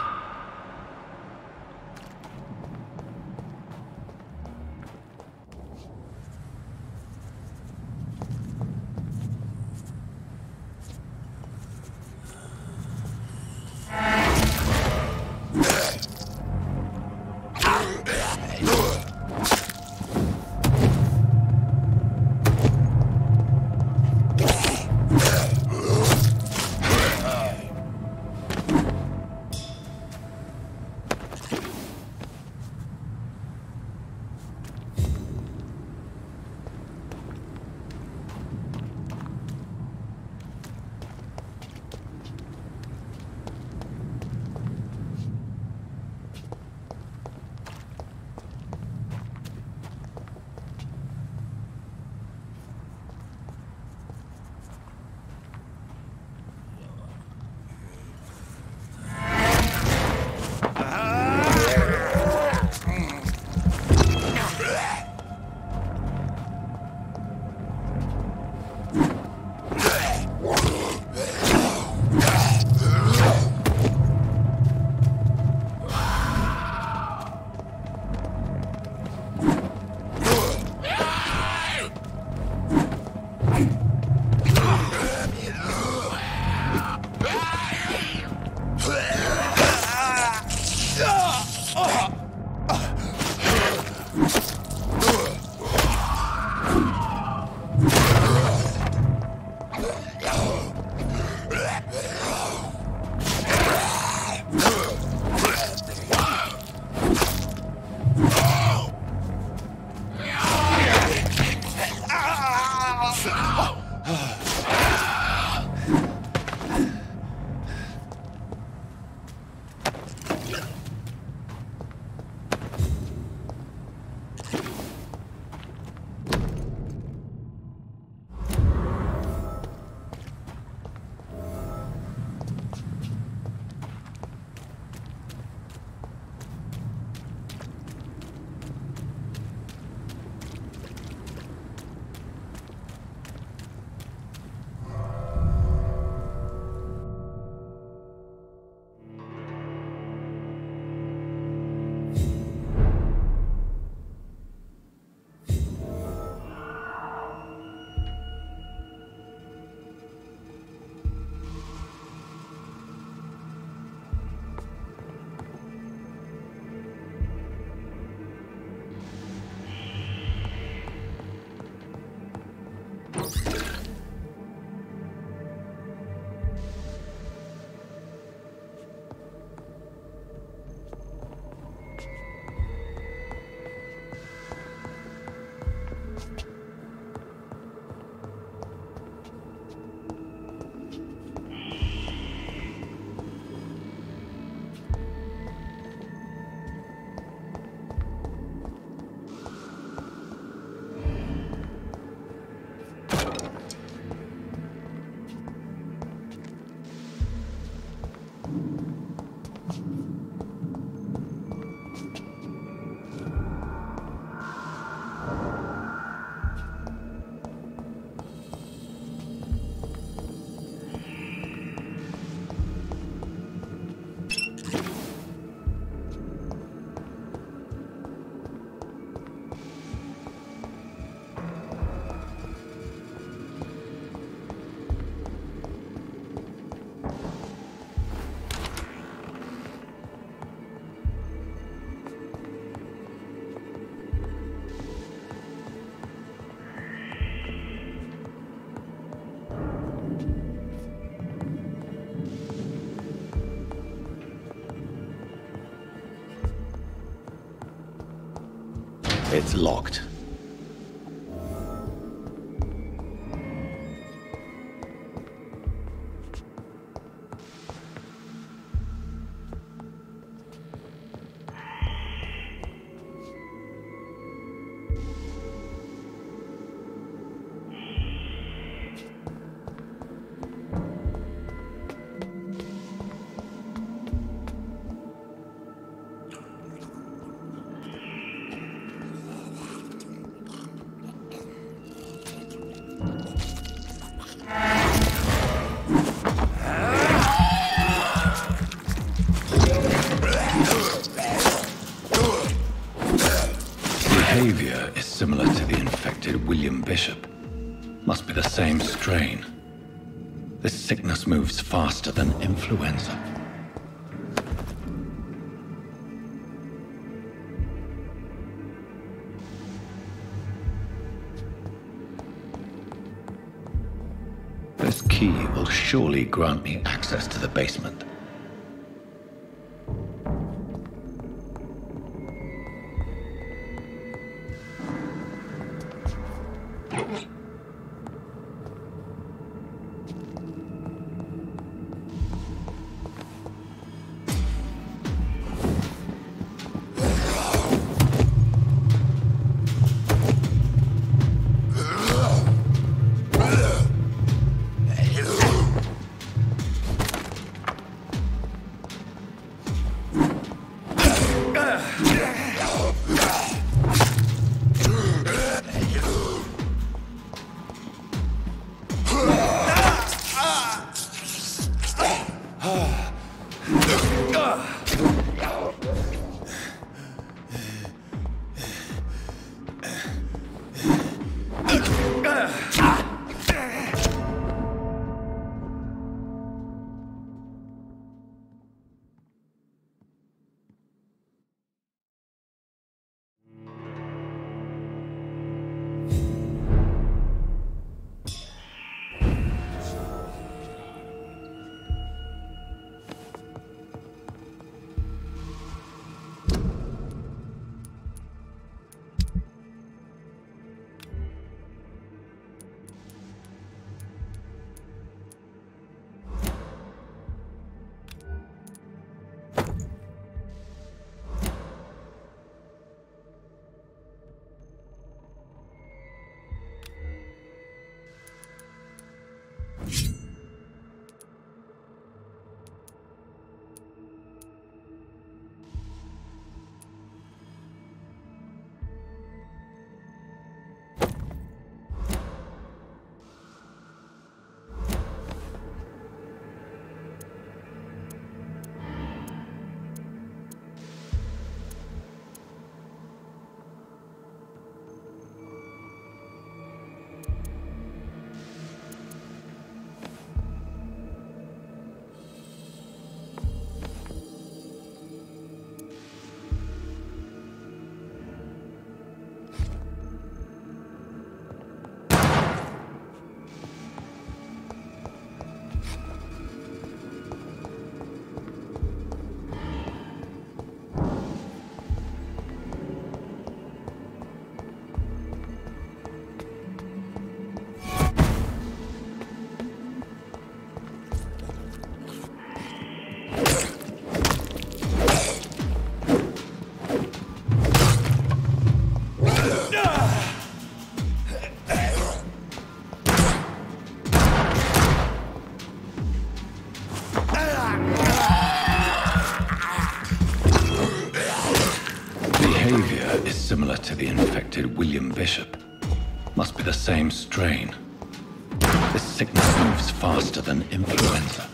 It's locked. Behavior is similar to the infected William Bishop. Must be the same strain. This sickness moves faster than influenza. This key will surely grant me access to the basement. Similar to the infected William Bishop. Must be the same strain. This sickness moves faster than influenza.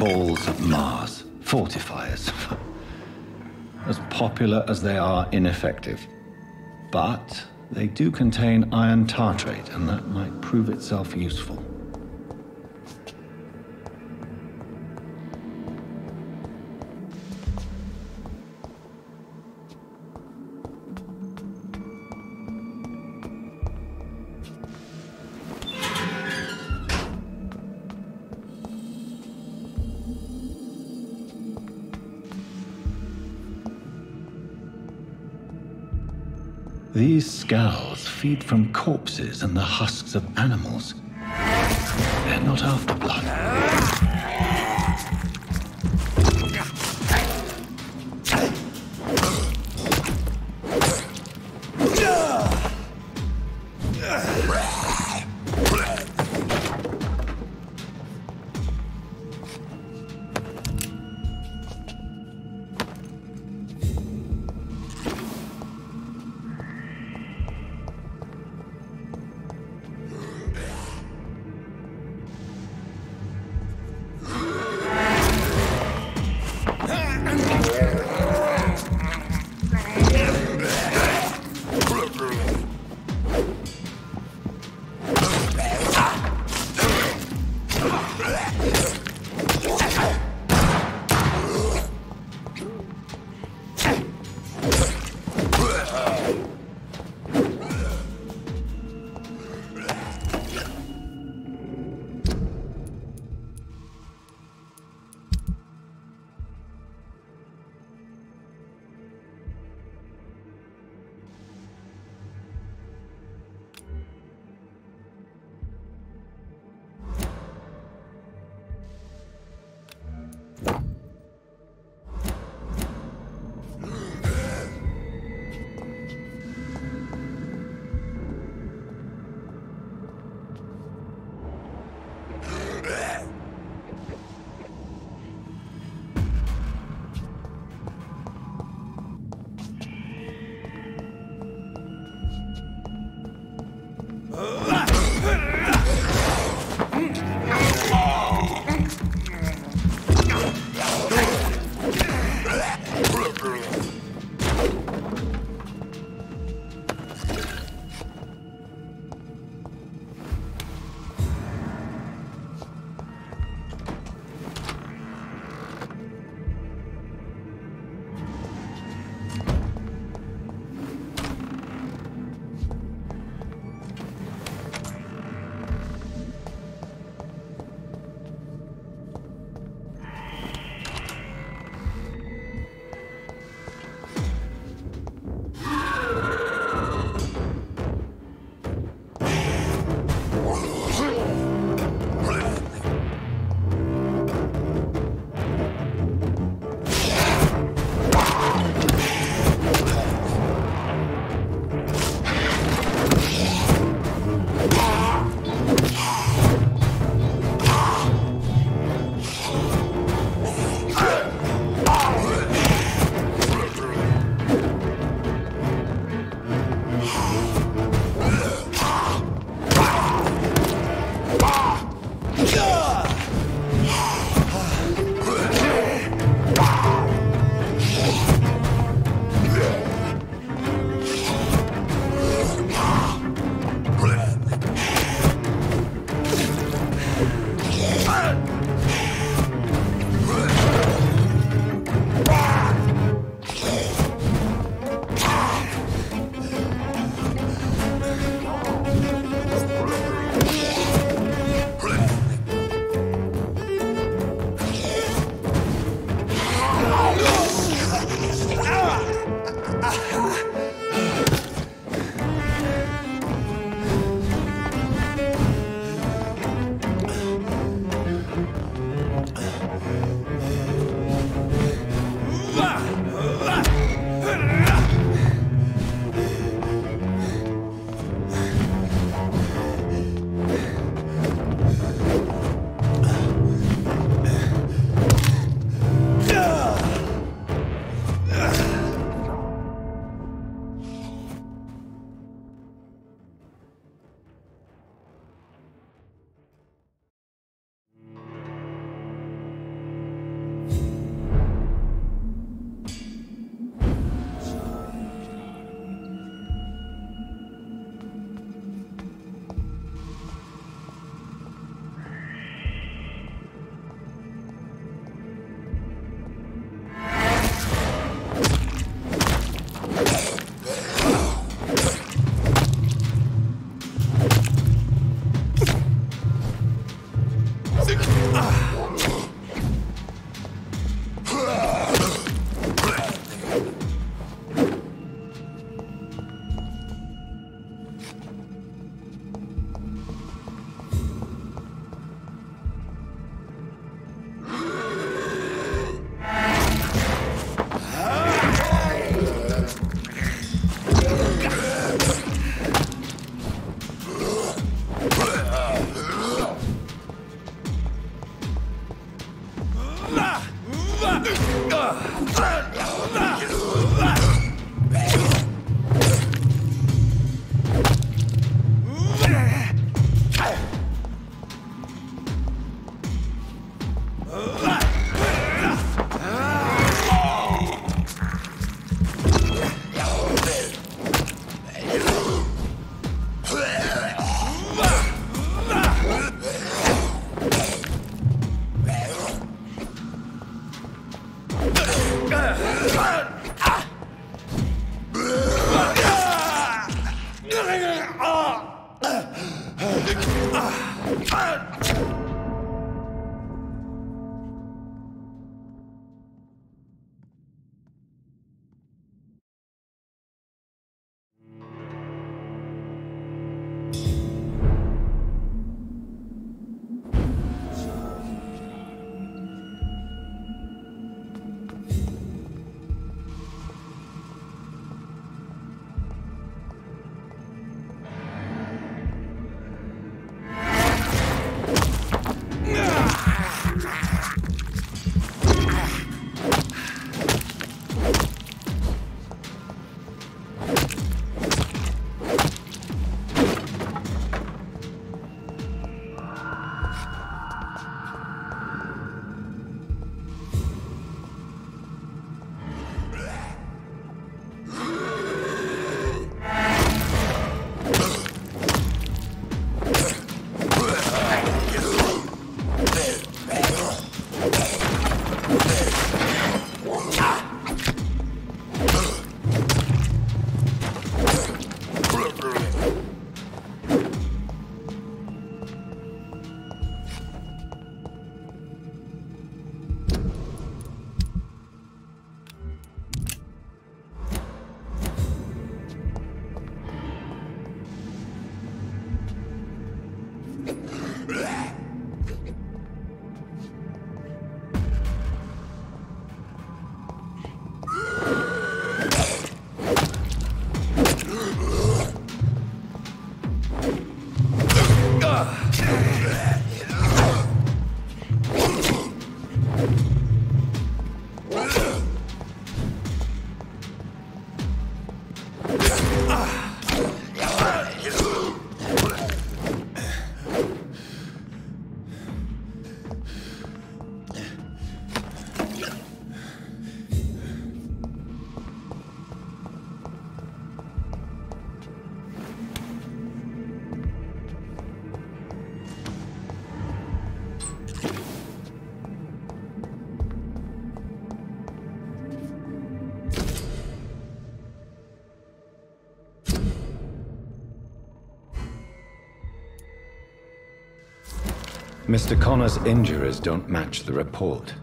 balls of Mars, fortifiers. As popular as they are ineffective. But they do contain iron tartrate, and that might prove itself useful. These skulls feed from corpses and the husks of animals. They're not after blood. Mr. Connor's injuries don't match the report.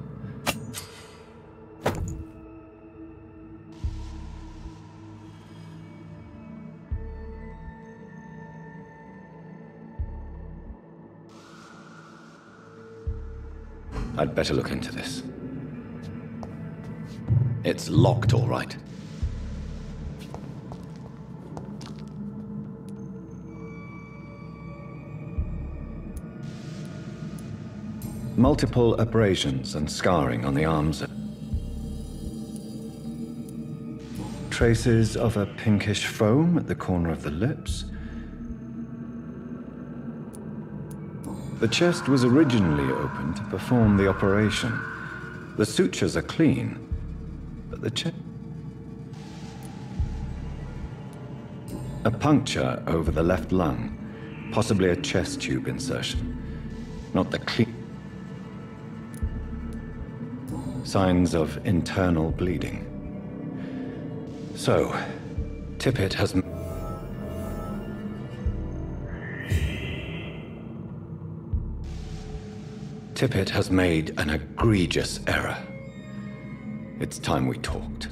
I'd better look into this. It's locked, all right. Multiple abrasions and scarring on the arms. Traces of a pinkish foam at the corner of the lips. The chest was originally opened to perform the operation. The sutures are clean, but the chest... A puncture over the left lung, possibly a chest tube insertion. Not the clean... Signs of internal bleeding. So, Tippett has... Tippett has made an egregious error. It's time we talked.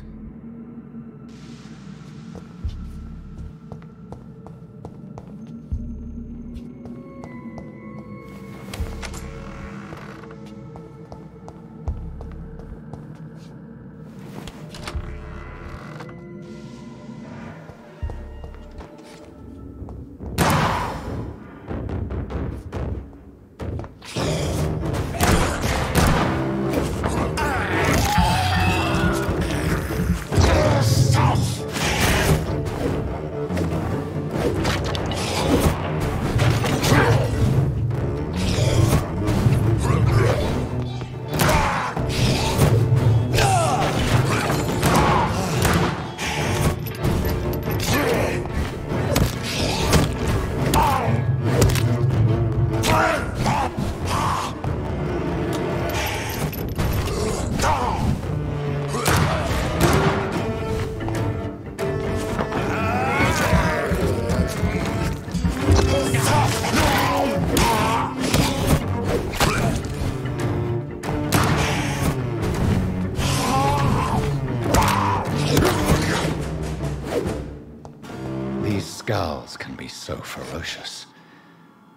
These scowls can be so ferocious.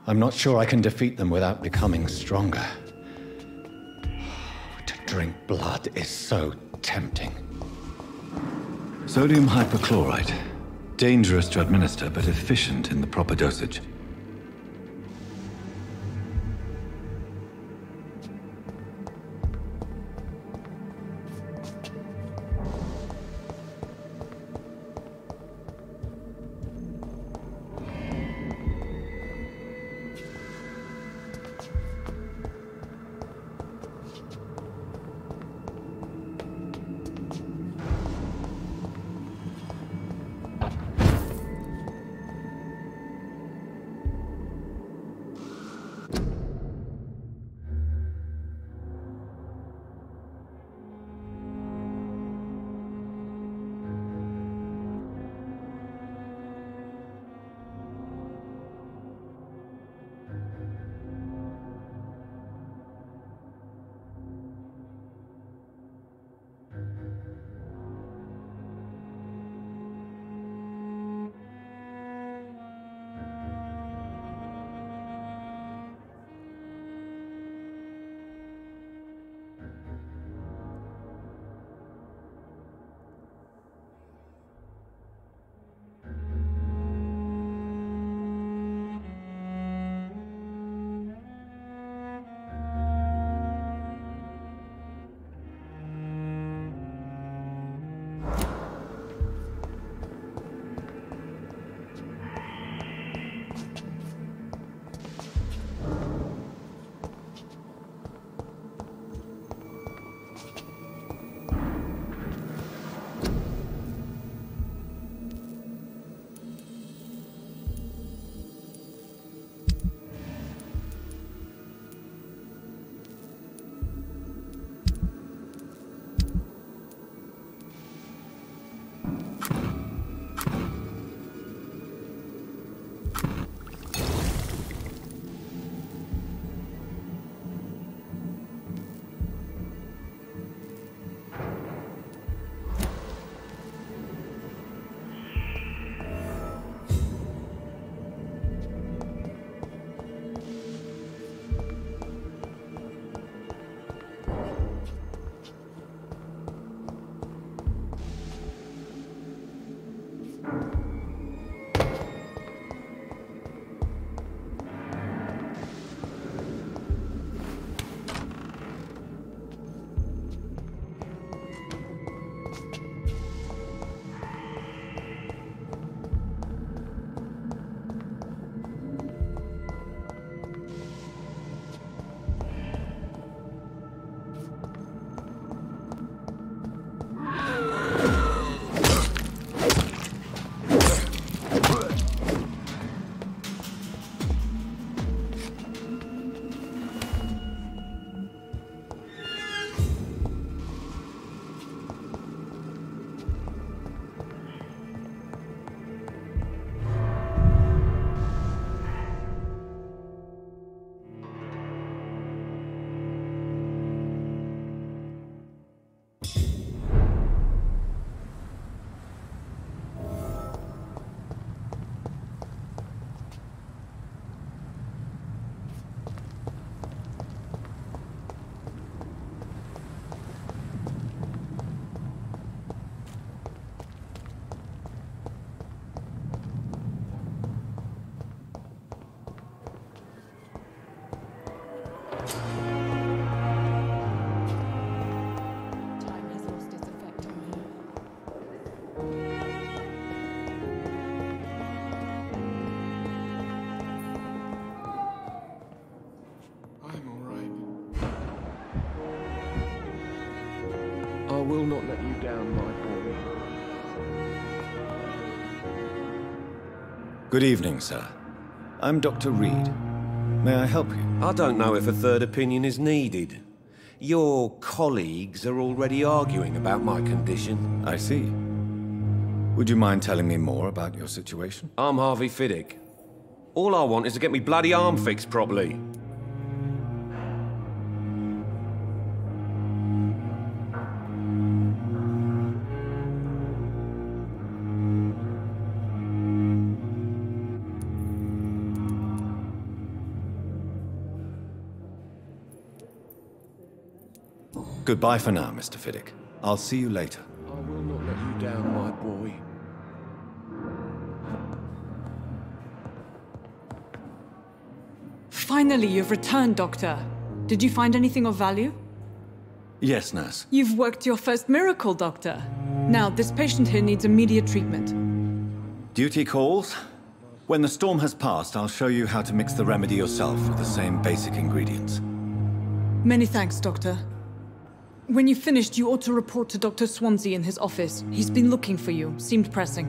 I'm not sure I can defeat them without becoming stronger. To drink blood is so tempting. Sodium hypochlorite. Dangerous to administer, but efficient in the proper dosage. I will not let you down, my boy. Good evening, sir. I'm Dr. Reid. May I help you? I don't know if a third opinion is needed. Your colleagues are already arguing about my condition. I see. Would you mind telling me more about your situation? I'm Harvey Fiddick. All I want is to get me bloody arm fixed properly. Goodbye for now, Mr. Fiddick. I'll see you later. I will not let you down, my boy. Finally, you've returned, Doctor. Did you find anything of value? Yes, nurse. You've worked your first miracle, Doctor. Now, this patient here needs immediate treatment. Duty calls. When the storm has passed, I'll show you how to mix the remedy yourself with the same basic ingredients. Many thanks, Doctor. When you've finished, you ought to report to Dr. Swansea in his office. He's been looking for you. Seemed pressing.